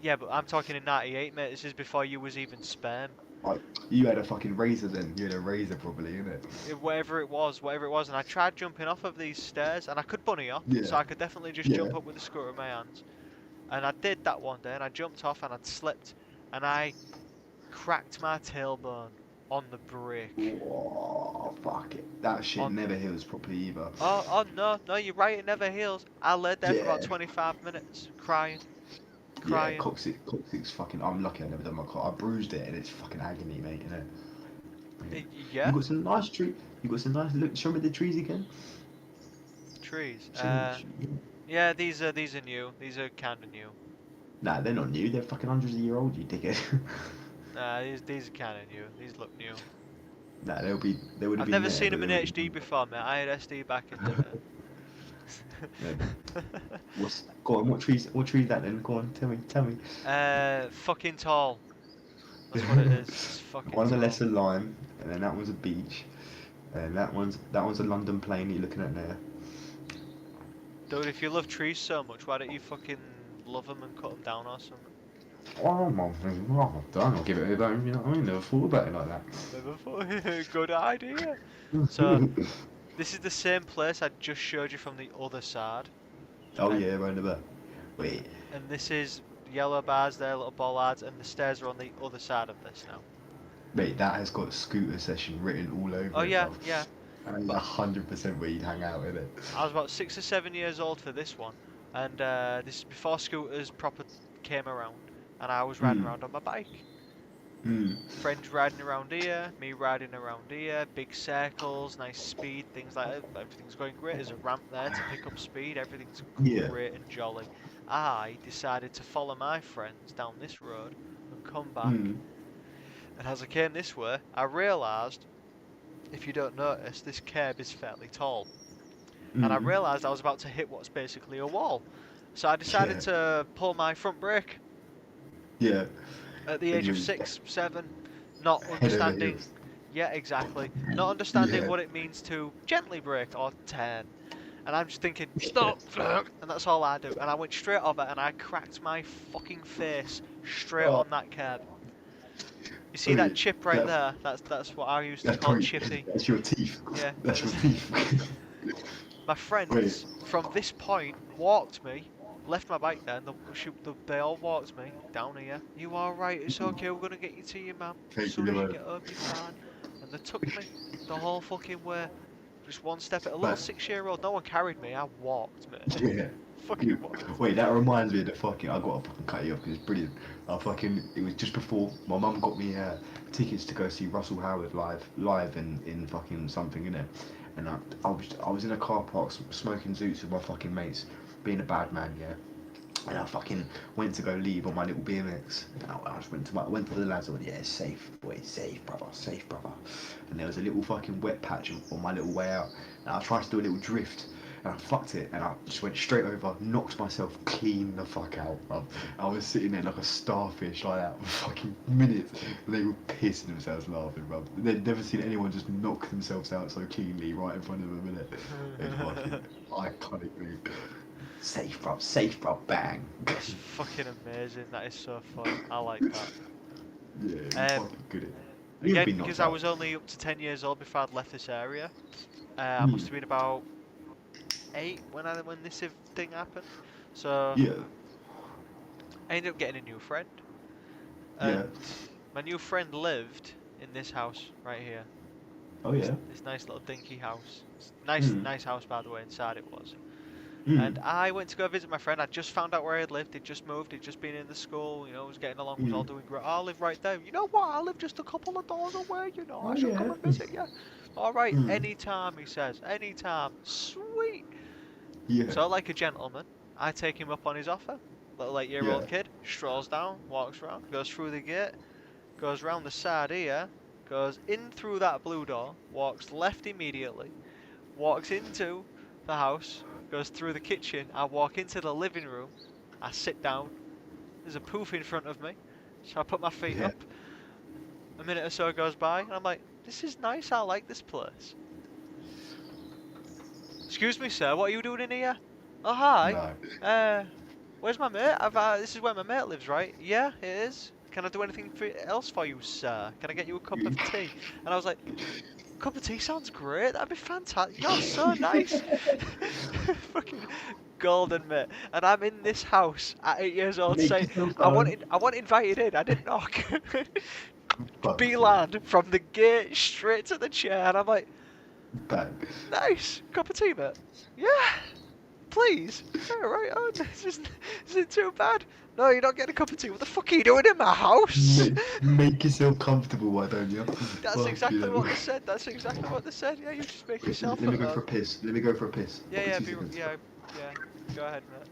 Yeah, but I'm talking in 98, mate. This is before you was even sperm. You had a fucking razor then. You had a razor probably, innit? Whatever it was. And I tried jumping off of these stairs, and I could bunny up, Yeah. so I could definitely just jump up with the scooter in my hands. And I did that one day, and I jumped off, and I'd slipped, and I cracked my tailbone on the brake. Oh, fuck it. That shit never heals properly either. Oh no, you're right, it never heals. I lay there for about Yeah. 25 minutes, crying. Yeah, coccyx fucking. I'm lucky I never done my cock. I bruised it and it's fucking agony, mate. innit? Yeah. You got some nice tree. You got some nice. Look, show me the trees again. Trees. Show me the tree. Yeah, these are new. These are kind of new. Nah, they're not new. They're fucking hundreds of years old. You dickhead. Nah, these are kind of new. These look new. Nah, they would have been. I've never there, seen but them in they would've HD been- before, mate. I had SD back in the day. Go on, what trees? What trees that then? Go on, tell me. Fucking tall. That's what it is. It's fucking One's a tall. lesser lime, and then that one's a beach. And that one's a London plane you're looking at there. Dude, if you love trees so much, why don't you fucking love them and cut them down or something? Oh my, oh, don't give it a don't, you know what I mean? Never thought about it like that. Never thought. Good idea. So, this is the same place I just showed you from the other side. Oh And yeah, round the back. Wait, and this is yellow bars there, little bollards, and the stairs are on the other side of this now. mate, that has got scooter session written all Oh over it, yeah, bruv. yeah. That is But 100% where you'd hang out, isn't it? I was about 6 or 7 years old for this one, and this is before scooters proper came around, and I was riding Mm, around on my bike. mm, Friends riding around here, me riding around here, big circles, nice speed, things like that. Everything's going great. There's a ramp there to pick up speed. Everything's yeah. great and jolly. I decided to follow my friends down this road and come back. Mm, And as I came this way, I realised, if you don't notice, this curb is fairly tall. And I mm, realised I was about to hit what's basically a wall. So I decided yeah, to pull my front brake yeah. at the And age of you 6, 7, not head over understanding. heels. Yeah, exactly. Not understanding Yeah. what it means to gently brake or turn. And I'm just thinking, stop! And that's all I do. And I went straight over and I cracked my fucking face straight Oh, on that curb. You see that wait, chip right that's there? That's what I used to that's call probably Chippy. that's your teeth. Yeah. That's your teeth. My Wait. friends from this point walked me, left my bike there, and they all walked me down here. You alright? It's okay. We're gonna get you to your mum. As Thank you, soon as you man. get home, you're fine. And they took me the whole fucking way. Just one step at a little Man, 6-year-old. No one carried me. I walked, mate. yeah. Fucking walked. Wait, that reminds me of the fucking. I gotta fucking cut you off because it's brilliant. It was just before my mum got me tickets to go see Russell Howard live in fucking something, innit? And I was in a car park smoking zoots with my fucking mates, being a bad man, yeah. And I fucking went to go leave on my little BMX. And I just went to the lads. I went, yeah, safe, boy, safe, brother, safe, brother. And there was a little fucking wet patch on my little way out. And I tried to do a little drift, and I fucked it. And I just went straight over, knocked myself clean the fuck out, bruv. I was sitting there like a starfish like that for fucking minutes. And they were pissing themselves laughing, bruv. They'd never seen anyone just knock themselves out so cleanly right in front of them, innit? It's fucking iconic, mate. Safe, bro, bang. That's fucking amazing. That is so fun. I like that. Yeah, you're Um, fucking good at it. You've Again, been because knocked I out. was only up to 10 years old before I'd left this area. I Hmm. must have been about 8 when this thing happened. So Yeah, I ended up getting a new friend, yeah. and my new friend lived in this house right here. Oh This yeah. this nice little dinky house. It's nice Hmm. nice house by the way. Inside it was. Hmm. And I went to go visit my friend. I just found out where he'd lived. He'd just moved. He'd just been in the school. You know, was getting along. Was Hmm. all doing great. I live right there. You know what? I live just a couple of doors away. You know, I Oh should come yeah. and visit you. All right, Hmm. anytime. He says, anytime. Sweet. Yeah. So, like a gentleman, I take him up on his offer. Little 8-year-old Yeah. kid strolls down, walks around, goes through the gate, goes round the side here, goes in through that blue door, walks left immediately, walks into the house, goes through the kitchen. I walk into the living room, I sit down. There's a poof in front of me, so I put my feet Yeah. up. A minute or so goes by, and I'm like, this is nice, I like this place. Excuse me, sir, what are you doing in here? Oh, hi. No. Where's my mate? This is where my mate lives, right? Yeah, it is. Can I do anything else for you, sir? Can I get you a cup of tea? And I was like, cup of tea sounds great. That'd be fantastic. You're so nice. Fucking golden, mate. And I'm in this house at 8 years old Make saying, yourself I home. want invited in. I didn't knock. Fuck Beeline from the gate straight to the chair. And I'm like, bang. nice. Cup of tea, mate. Yeah. Please. Yeah, right on. Isn't too bad. No, you're not getting a cup of tea. What the fuck are you doing in my house? Make yourself comfortable, why don't you? That's Fuck exactly you. what they said. That's exactly what they said. Yeah, you just make Wait, yourself let me at go for a home. piss. Let me go for a piss. Yeah, Give yeah, me 2 seconds. yeah. Go ahead, mate.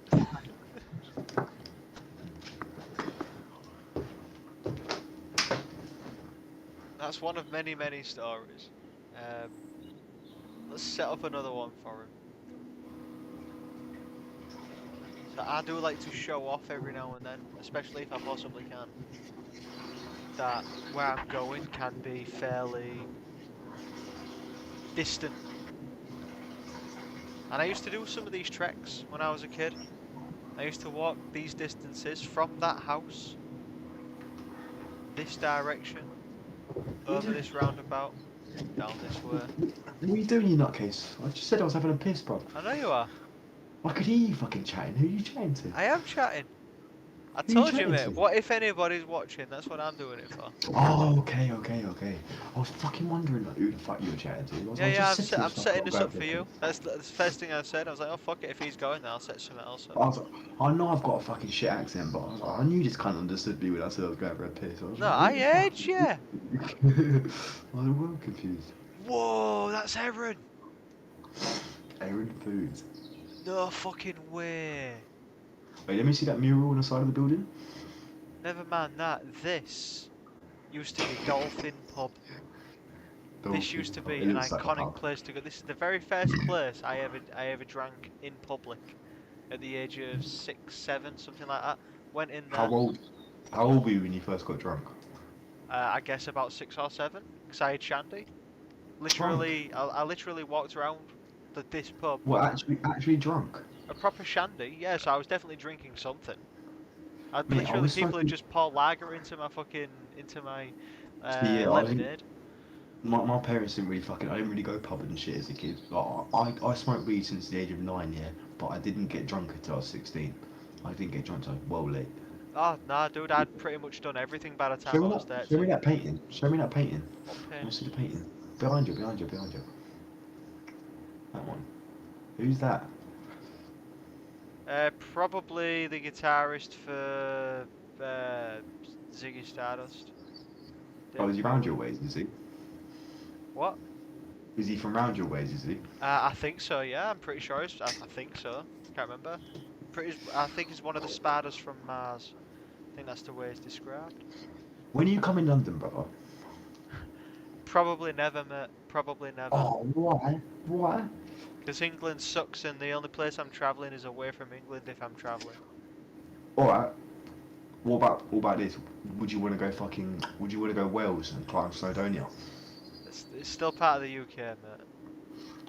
That's one of many, many stories. Let's set up another one for him. So I do like to show off every now and then, especially if I possibly can, that where I'm going can be distant. And I used to do some of these treks when I was a kid. I used to walk these distances from that house, this direction, What are over you this doing? roundabout, down this way. What are you doing, you nutcase? I just said I was having a piss, bro. I know you are. I could hear you fucking chatting. Who are you chatting to? I am chatting. I Who are you told you, chatting mate. to? What if anybody's watching? That's what I'm doing it for. Oh, okay, okay, okay. I was fucking wondering like, who the fuck you were chatting to. I was, Yeah, I yeah. just said to I'm yourself, I've setting got to this go up for for a you. piss. That's the first thing I said. I was like, oh fuck it. If he's going, then I'll set something else up. I was like, I know I've got a fucking shit accent, but I was like, I knew this kind of understood me when I said I was going for a piss. I was No, like, I who the fuck heard is you. this? I was well confused. Whoa, that's Aaron. Aaron Foods. No fucking way. Wait, let me see that mural on the side of the building. Never mind that. This used to be Dolphin Pub. This Dolphin. used to Oh, be it an looks like a iconic pub. place to go. This is the very first place I ever drank in public at the age of 6, 7, something like that. Went in How there. old? How old were you when you first got drunk? I guess about 6 or 7, because I had shandy. Drunk? I literally walked around this pub What? with Actually drunk? a proper shandy. Yeah, so I was definitely drinking something. I'd Mate, I literally was people had smoking. just poured lager into my See, yeah, I was. lemonade. My parents didn't really fucking. I didn't really go pub and shit as a kid. Like, I smoked weed since the age of 9, yeah, but I didn't get drunk until I was 16. I didn't get drunk until well late. Oh nah, dude, I'd pretty much done everything by the Show time I me was that. Show me 13. that painting. Show me that painting. What I want painting? to see the painting. Behind you, behind you, behind you. That one. Who's that? Probably the guitarist for Ziggy Stardust. Oh, is David he round Bowie. your ways? Is he? What? Is he from round your ways? Is he? I think so. Yeah, I'm pretty sure. I think so. Can't remember. I think he's one of the spiders from Mars. I think that's the way it's described. When are you coming London, brother? Probably never, mate. Probably never. Oh, why? Why? Because England sucks, and the only place I'm travelling is away from England if I'm travelling. All right. What about this? Would you want to go fucking? Would you want to go Wales and climb Snowdonia? It's still part of the UK, mate.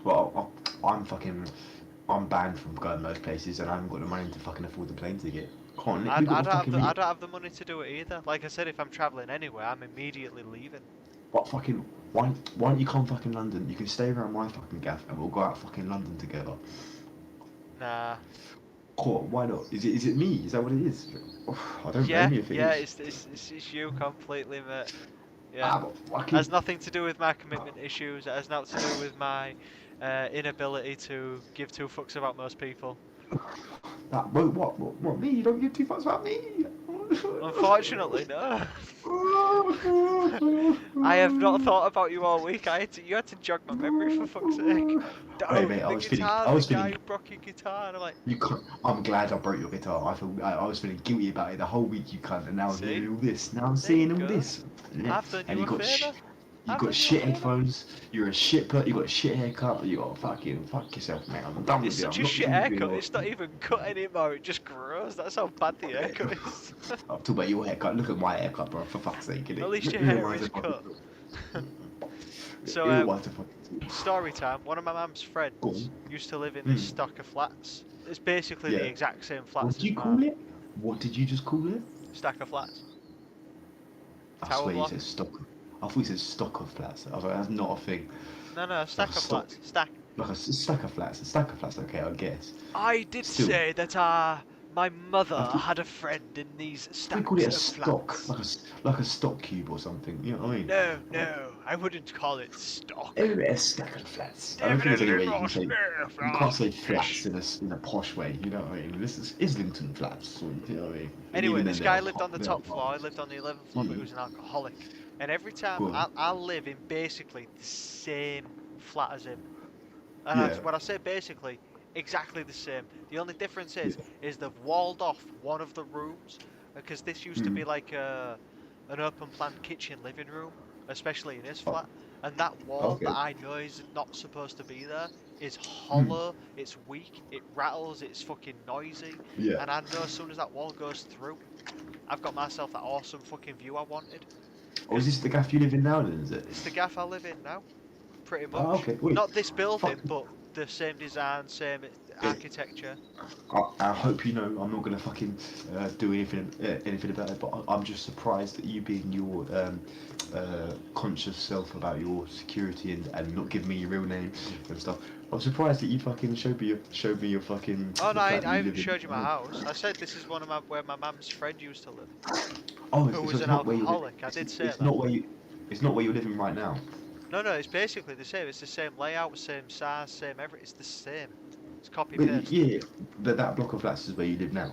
Well, I'm banned from going those places, and I haven't got the money to fucking afford the plane ticket. Come on, I, we got I to don't have fucking the I meet. don't have the money to do it either. Like I said, if I'm travelling anywhere, I'm immediately leaving. What fucking? Why don't you come fucking London? You can stay around my fucking gaff, and we'll go out fucking London together. Nah. Cool. Why not? Is it me? Is that what it is? I don't blame Yeah, you if it yeah, is. it's you completely, mate. Yeah. Ah, but fucking. Has nothing to do with my commitment issues. It has nothing to do with my inability to give two fucks about most people. What, me? You don't give two fucks about me? Unfortunately, no. I have not thought about you all week. You had to jog my memory for fuck's sake. Wait, Oh, mate, the guitar, I the was guy feeling, who broke your guitar. And I'm like, you can't, I'm glad I broke your guitar. I was feeling guilty about it the whole week, you cunt, and now I'm see, hearing all this. Now I'm there you seeing all go. this. Yeah. I've done And you a favour. you I've got done you a shit favour. headphones, you're a shit you got a shit haircut, you got fucking, fuck yourself, mate. I'm done It's with you. such I'm a not shit listening to haircut. your... It's not even cut anymore. It just grows. That's how bad the haircut is. I'm talking about your haircut. Look at my haircut, bro, for fuck's sake, At least innit? your Who am hair I is to fucking... cut. So, Who am I to fucking... story time. One of my mum's Go friends on. used to live in this Hmm. stock of flats. It's basically the Yeah. exact same What flats did as you mine. call it? What did you just call it? Stack of flats. I Tower swear you block. said stock. I thought you said stock of flats. I was like, that's not a thing. No, Like stack a of stock, flats. Stack. like a stack of flats. A stack of flats, okay, I guess. I did Still, say that my I mother thought, had a friend in these we called stacks it a of stock, flats. like a stock cube or something. You know what I mean? Like, No, I wouldn't call it stock. a stack of flats. I don't think there's any Definitely way you can not say. no You can't say fish. flats in a posh way. You know what I mean? This is Islington Flats. Or, you know what I mean? And Anyway, even then, this they're guy lived hot. on the They're top floor. He hot. lived on the 11th floor, but he was an alcoholic. And every time Go on. I live in basically the same flat as him. And Yeah. when I say basically, exactly the same. The only difference Yeah. is they've walled off one of the rooms because this used to Mm. be like an open plan kitchen living room, especially in his Oh, flat. And that wall that okay. I know is not supposed to be there is Mm. hollow, it's weak, it rattles, it's fucking noisy. Yeah. And I know as soon as that wall goes through, I've got myself that awesome fucking view I wanted. Or is Because this the gaff you live in now? Then is it? it's the gaff I live in now. pretty Oh, much. okay. Wait. Not this Fuck. building, but the same design, same architecture. I hope you know I'm not gonna fucking do anything about it. But I'm just surprised that you being your conscious self about your security and not giving me your real name and stuff. I'm surprised that you fucking showed me your fucking Oh the no, I, fact that I you even live in. showed you my house. I said this is where my mum's friend used to live, Oh, who so was it's an not where you live. alcoholic. I did say It's that. not where you. It's not where you're living right now. No, no, it's basically the same. It's the same layout, same size, same everything. It's the same. It's copy But paste. yeah, that block of flats is where you live now.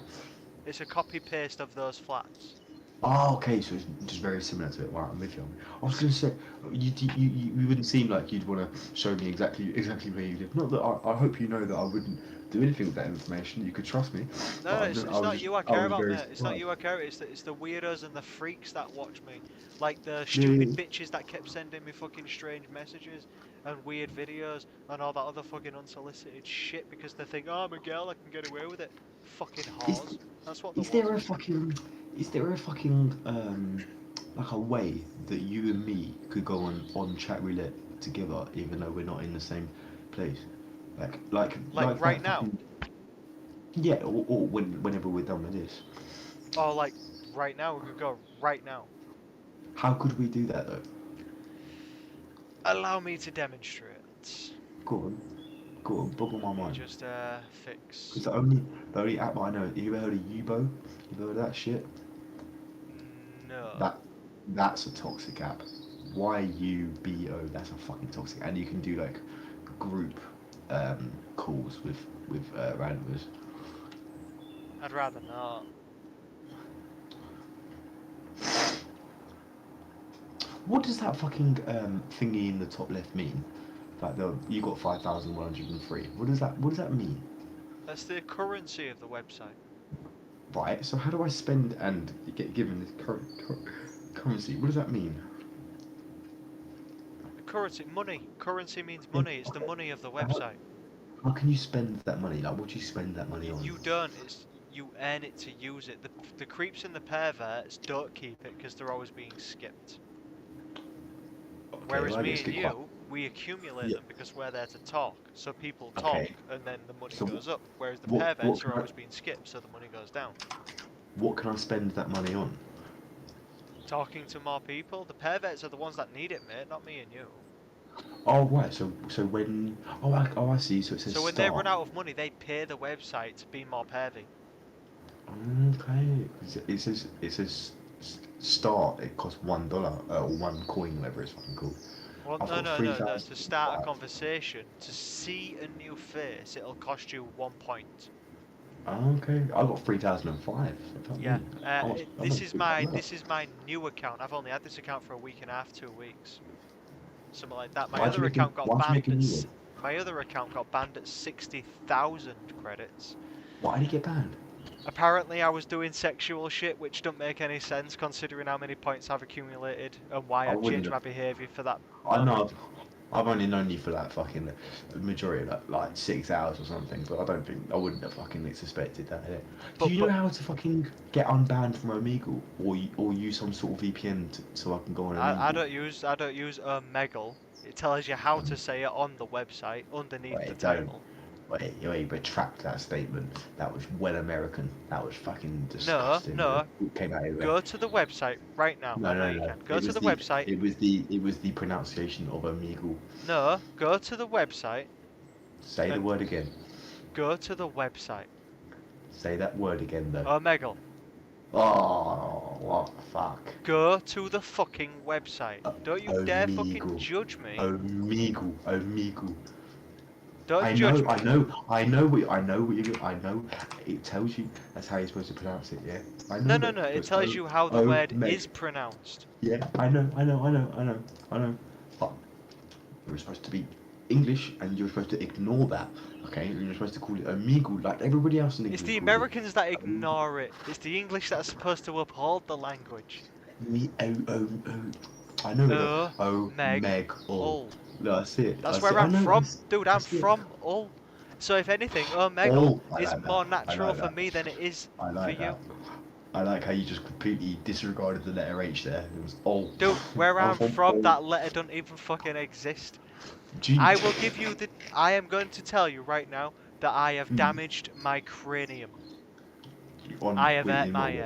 It's a copy paste of those flats. Oh, okay, so it's just very similar to it. Wow, I'm with you. I was going to say, you wouldn't seem like you'd want to show me exactly where you live. Not that I hope you know that I wouldn't do anything with that information. You could trust me. No, But no, it's not you I I care was about, very mate. It's not surprised. you I care about. It's the weirdos and the freaks that watch me. Like the Yeah, yeah, stupid bitches that kept sending me fucking strange messages and weird videos and all that other fucking unsolicited shit because they think, oh, I'm a girl, I can get away with it. Fucking yeah. whores. That's what they Is was. there a fucking, is there a fucking like a way that you and me could go on chat roulette together, even though we're not in the same place? Like Like right that now. fucking. Yeah, or whenever we're done with this. Or like right now, we could go right now. How could we do that though? Allow me to demonstrate. Go on, go on, boggle my Let me mind. just fix. Because the only app I know, you ever heard of Yubo? You ever heard of that shit? No. That that's a toxic app. YUBO, that's a fucking toxic. And you can do like group calls with randomers. I'd rather not. What does that fucking thingy in the top left mean? Like the you got 5,103. What does that mean? That's the currency of the website. Right. So how do I spend and get given this currency? What does that mean? Currency, money. Currency means Yeah, money. It's the okay. money of the How, website. how can you spend that money? Like, what do you spend that money on? You don't. It's you earn it to use it. The creeps and the perverts don't keep it because they're always being skipped. Okay, Whereas well, I get me and skipped quite. you, we accumulate Yeah. them because we're there to talk. So people talk Okay. and then the money So goes up. Whereas the what perverts are can I always being skipped, so the money goes down. what can I spend that money on? Talking to more people. The perverts are the ones that need it, mate, not me and you. Oh right. So when I see. So it says So when they run start. out of money, they pay the website to be more pervy. Okay. It says start. It costs $1 or one coin, whatever it's fucking called. Well, I've no, got no, three no, no. thousand To start a five. conversation, to see a new face, it'll cost you 1 point. Okay. I've got 3,005. Fuck Yeah. me. I This must is pick that my up. new account. I've only had this account for a week and a half, 2 weeks, something like that. My Why'd you other make a account got Why'd you make banned a at new one? my other account got banned at 60,000 credits. Why did he get banned? Apparently, I was doing sexual shit, which don't make any sense considering how many points I've accumulated and why I I've wouldn't changed have. my behaviour for that I know moment. I've only known you for that fucking majority of that, like 6 hours or something, but I don't think I wouldn't have fucking suspected that. Do But you know but how to fucking get unbanned from Omegle, or use some sort of VPN so I can go on I Omegle? don't use Omegle. It tells you how to say it on the website underneath the Wait, don't. title. Wait, retract that statement. That was well American. That was fucking No, disgusting. no. It came out of there. Go to the website right now. No, I know no, you no. can. Go to the website. It was the pronunciation of Omegle. No, go to the website Say the and word again. go to the website. Say that word again, though. Omegle. Oh, what the fuck? Go to the fucking website. Don't you dare fucking Omegle. judge me. Omegle. Don't judge I me. know, I know. It tells you that's how you're supposed to pronounce it, yeah? I No, know no, that. no. But It it's tells you how the word Meg. is pronounced. Yeah, I know. But you're supposed to be English and you're supposed to ignore that, okay? And you're supposed to call it Omegle like everybody else in It's England the calls it. Americans that Omegle. ignore it. It's the English that's supposed to uphold the language. I know it though. Oh, Oh, Meg, Meg, oh. Hull. No, that's it. That's That's it. where I I'm know. from. Dude, I I'm see it. from Hull. So if anything, Omegle Oh, I is like that. more I natural like for that. me than it is I for like you. that. I like how you just completely disregarded the letter H there. It was oh. Dude, where I'm I'm from from, oh. that letter don't even fucking exist. Gee. I will give you the. I am going to tell you right now that I have Mm. damaged my cranium. On I have hurt in my what way?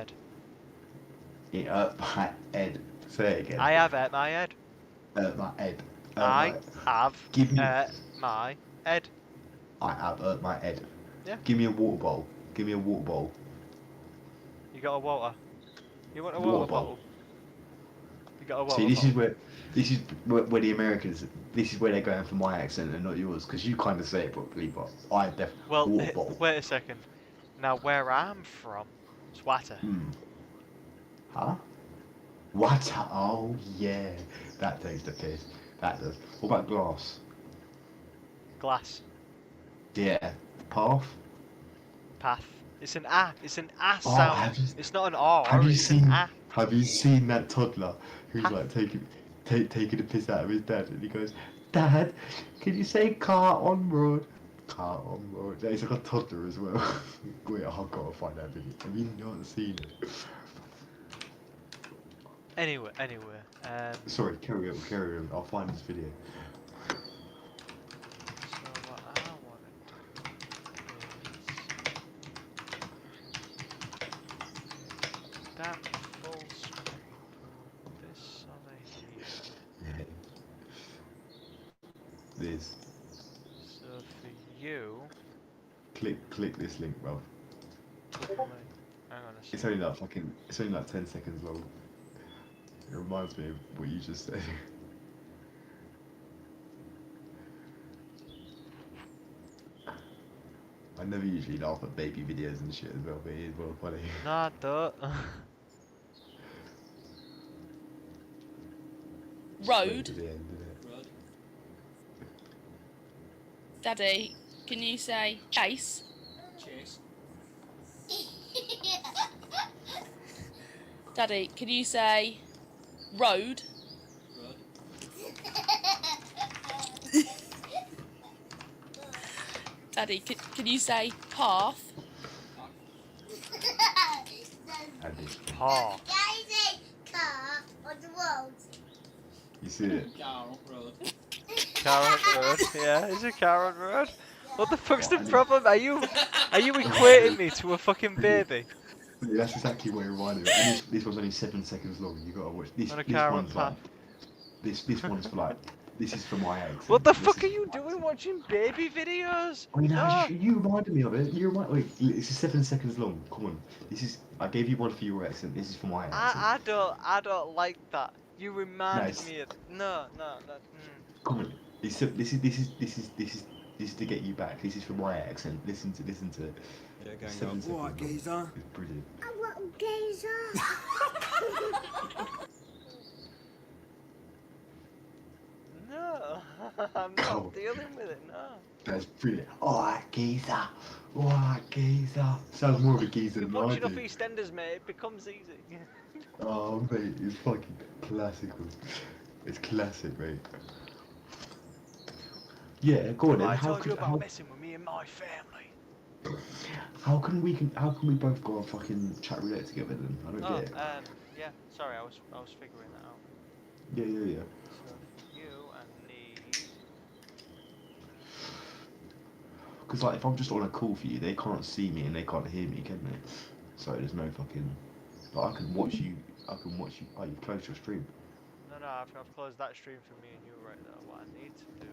head. My head. Say it again. I have hurt my head. My head. I My. have Give me. hurt my head. I have my head. Yeah. Give me a water bowl. Give me a water bowl. You got a water. You want a Water water bowl. bottle? You got a See, water bottle. this is where the Americans. This is where they're going for my accent and not yours, because you kind of say it properly, but I def Well, water bowl. wait a second. Now, where I'm from, it's water. Hmm. Huh? What? Oh yeah, that takes the piss. That does. What about glass? Glass. Yeah. Path. Path. It's an ah. It's an ah Oh, sound. It's not an R. It's an ah. have you seen that toddler who's Path. like taking the piss out of his dad, and he goes, "Dad, can you say car on road?" Car on road. Yeah, he's like a toddler as well. Wait, I've got to find that video. Have you not seen it? Anyway. Sorry, carry on, carry on. I'll find this video. So what I want to do is that full screen. Put this on here. Yeah. This. So for you, Click this link, bro. click on my. Hang on a It's second. only like it's only like 10 seconds long. It reminds me of what you just said. I never usually laugh at baby videos and shit as well, but it is well funny. No, I don't. Just wait Road. to the end, innit? Road. Daddy, can you say chase? Chase. Daddy, can you say road? Road. Daddy, can you say path? And this one. Paw. Car on the road. You see it? Down road. Carrot Road. Yeah, it's a Carrot Road. What the fuck's What, the and it- problem? Are you equating me to a fucking baby Yeah, that's exactly what it reminded me. And this was only 7 seconds long. You gotta watch this. on a This carrot one's like path? this one's for like this is for my ex. What the This fuck are is you for my doing ex. watching baby videos? I mean, No. you reminded me of it. You remind. Wait, this is 7 seconds long. Come on. This is. I gave you one for your accent. This is for my accent. I don't like that. You reminded Nice. me of no. Come on. This is to get you back. This is for my accent. Listen to it. Yeah, It's gang 7 up. What, seconds long. geezer? It's brilliant. I want gazer. No, I'm Come on. not dealing with it. No. That's brilliant. Alright, geezer. Alright, geezer. Sounds more of a geezer You than I watch enough do. EastEnders, mate. It becomes easy. Oh, mate, it's fucking classical. It's classic, mate. Yeah, go on then. I How told you could, about messing with me and my family. how can we both go on fucking chat roulette together then? I don't Oh, get it. yeah. Sorry, I was figuring that out. Yeah. So for you, I need. Because like, if I'm just on a call for you, they can't see me and they can't hear me, can they? So there's no fucking. Like, I can watch you. Oh, you've closed your stream. No, I've closed that stream for me and you right there. What I need to do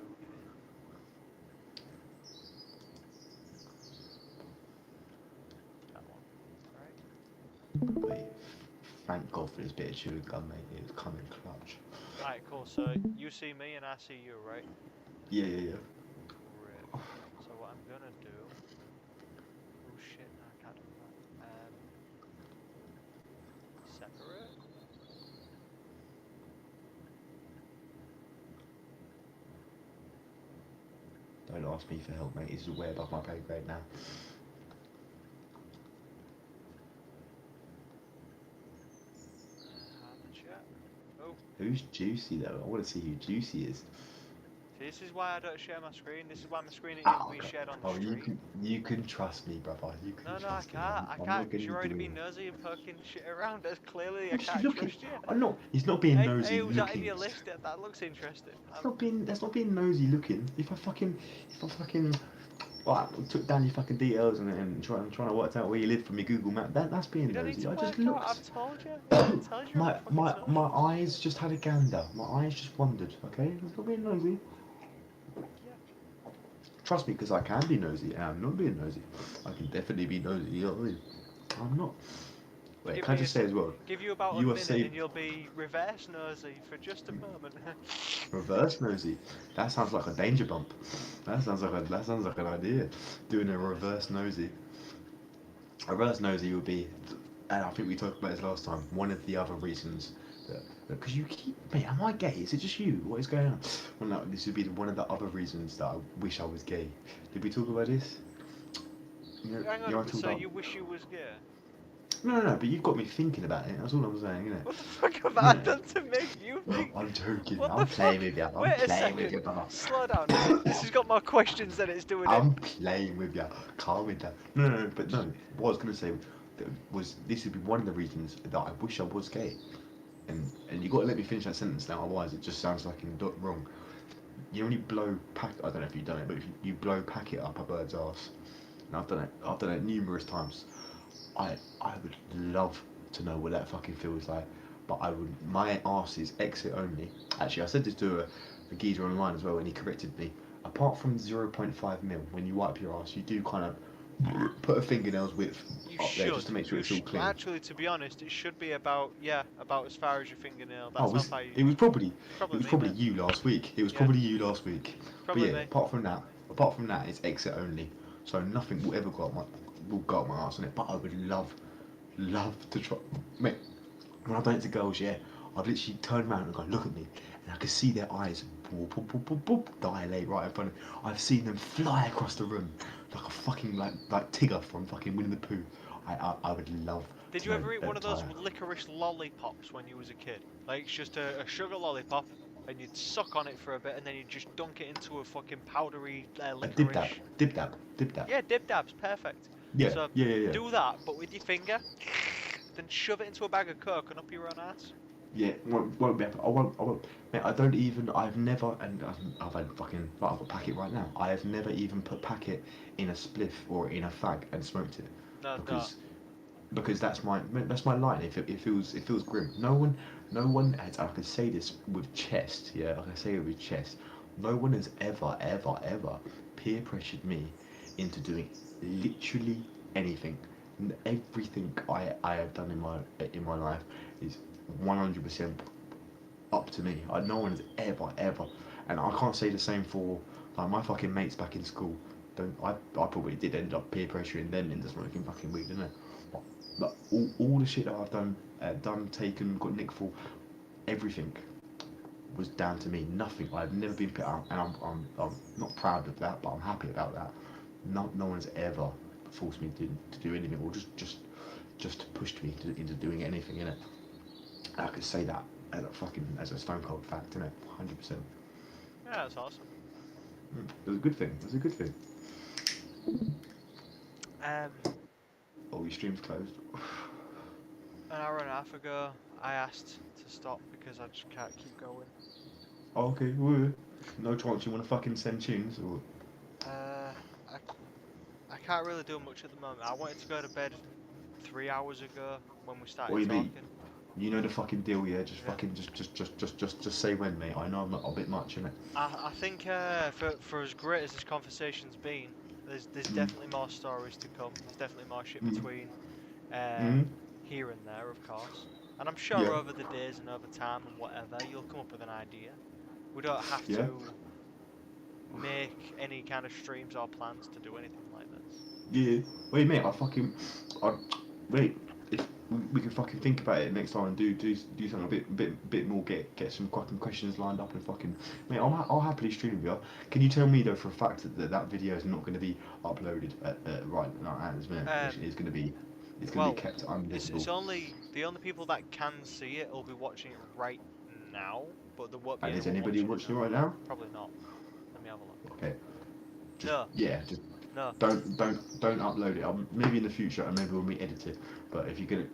is that one, right? Wait. Thank God for this bit of chewing gum, mate. It's coming clutch. Alright, cool. So you see me and I see you, right? Yeah. Great. So what I'm gonna do. Oh shit! No, I can't do that. Separate. Don't ask me for help, mate. This is way above my pay grade now. Have the chat. Oh, Who's Juicy though? I want to see who Juicy is. see This is why I don't share my screen. This is why my screen isn't Ah, even being okay. shared on the Oh, street. you can trust me, brother. You can No, I trust me. can't. I I'm can't not because gonna you're already do being it. nosy and poking shit around. That's clearly I I'm just can't looking. trust you. I'm not. He's not being Hey, nosy who's that in looking. your list? That looks interesting. That's not being nosy looking. If I fucking like, took down your fucking details and trying to work out where you live from your Google map, that's being You don't need nosy. to I just work out. I've looked. told you. It tells you on the fucking My socials. eyes just had a gander. My eyes just wandered. Okay, I'm not being nosy. Yeah. Trust me, because I can be nosy, and I'm not being nosy. I can definitely be nosy. You know what I mean? I'm not. Wait, Give can I me just say as well? give you about a You are minute saved. and you'll be reverse nosy for just a moment. Reverse nosy. That sounds like a danger bump. That sounds like an idea. Doing a reverse nosy. A reverse nosy would be, and I think we talked about this last time. One of the other reasons that because you keep, mate, am I gay? Is it just you? What is going on? Well, no, this would be one of the other reasons that I wish I was gay. Did we talk about this? Hang You know, I on. talk So about. you wish you was gay? No, but you've got me thinking about it. That's all I'm saying, innit? What the fuck have I Yeah. done to make you think? I'm joking. What the I'm playing fuck? with you. I'm Wait a playing with second. you, brother. Slow down. This has got more questions than it's doing it. I'm playing with you. Calm it down. No, but no. What I was gonna say was this would be one of the reasons that I wish I was gay. And you got to let me finish that sentence now, otherwise it just sounds like I'm wrong. You only blow pack. I don't know if you've done it, but if you blow packet up a bird's ass, and I've done it. I've done it numerous times. I would love to know what that fucking feels like, but I would. My arse is exit only. Actually, I said this to a geezer online as well, and he corrected me. Apart from 0.5 mil, when you wipe your ass, you do kind of put a fingernail's width You up there should. just to make sure You it's all sh clean. Actually, to be honest, it should be about about as far as your fingernail. Oh, That's how far you. it was probably Probably me, mate. you last week. It was Yeah, probably you last week. But probably yeah, me. apart from that, it's exit only. So nothing will ever go up my arse on it. But I would love to try. Mate, when I've done it to girls, yeah, I've literally turned around and gone, look at me, and I can see their eyes boop, boop, boop, boop, boop, dilate right in front of me. I've seen them fly across the room like a fucking like Tigger from fucking Winnie the Pooh. I would love Did to you know ever eat that one of those time. licorice lollipops when you was a kid? Like it's just a sugar lollipop, and you'd suck on it for a bit, and then you'd just dunk it into a fucking powdery A dib dab, licorice. dib dab, dib dab. Yeah, dib dabs, perfect. Yeah, So yeah. do that, but with your finger, then shove it into a bag of coke and up your own ass. Yeah, won't be. I won't. Mate, I don't even. I've never, and I've had fucking. Like, I've got packet right now. I have never even put packet in a spliff or in a fag and smoked it, No, no. because that's my line. It feels grim. No one has. I can say this with chest. Yeah, I can say it with chest. No one has ever peer pressured me into doing literally anything. Everything I have done in my life is 100% up to me. No one has ever, and I can't say the same for like my fucking mates back in school. Don't I probably did end up peer pressuring them into smoking fucking weed, didn't I? But all the shit that I've done, taken, got nicked for, everything was down to me. Nothing. I've never been put out, and I'm not proud of that, but I'm happy about that. No one's ever forced me to do anything, or just pushed me into doing anything in it. And I could say that as a stone cold fact, innit? 100%. Yeah, that's awesome. It was a good thing. It was a good thing. Um, Oh, your stream's closed. an hour and a half ago, I asked to stop because I just can't keep going. Oh, okay. Woo. No chance you want to fucking send tunes or? I can't really do much at the moment. I wanted to go to bed 3 hours ago when we started What do you mean? talking. You know the fucking deal, yeah. Just Yeah. fucking just say when, mate. I know I'm not a bit much, innit? I think for as great as this conversation's been, there's definitely more stories to come. There's definitely more shit between Mm. here and there, of course. And I'm sure Yeah. over the days and over time and whatever, you'll come up with an idea. We don't have Yeah. to make any kind of streams or plans to do anything like this. Yeah. Wait, mate. Wait. If we can fucking think about it next time and do something a bit more. Get some fucking questions lined up and fucking. Mate, I'll happily stream with you. Can you tell me though for a fact that video is not going to be uploaded right now at this minute? It's going to be. It's going to be kept it's invisible. only the only people that can see it will be watching it right now, but there won't be And is anyone anybody watching watching it right now? Probably not. me have a look. Okay. Just, No. Yeah. Just No. don't upload it. Maybe in the future, and maybe when we edit it. But if you're gonna,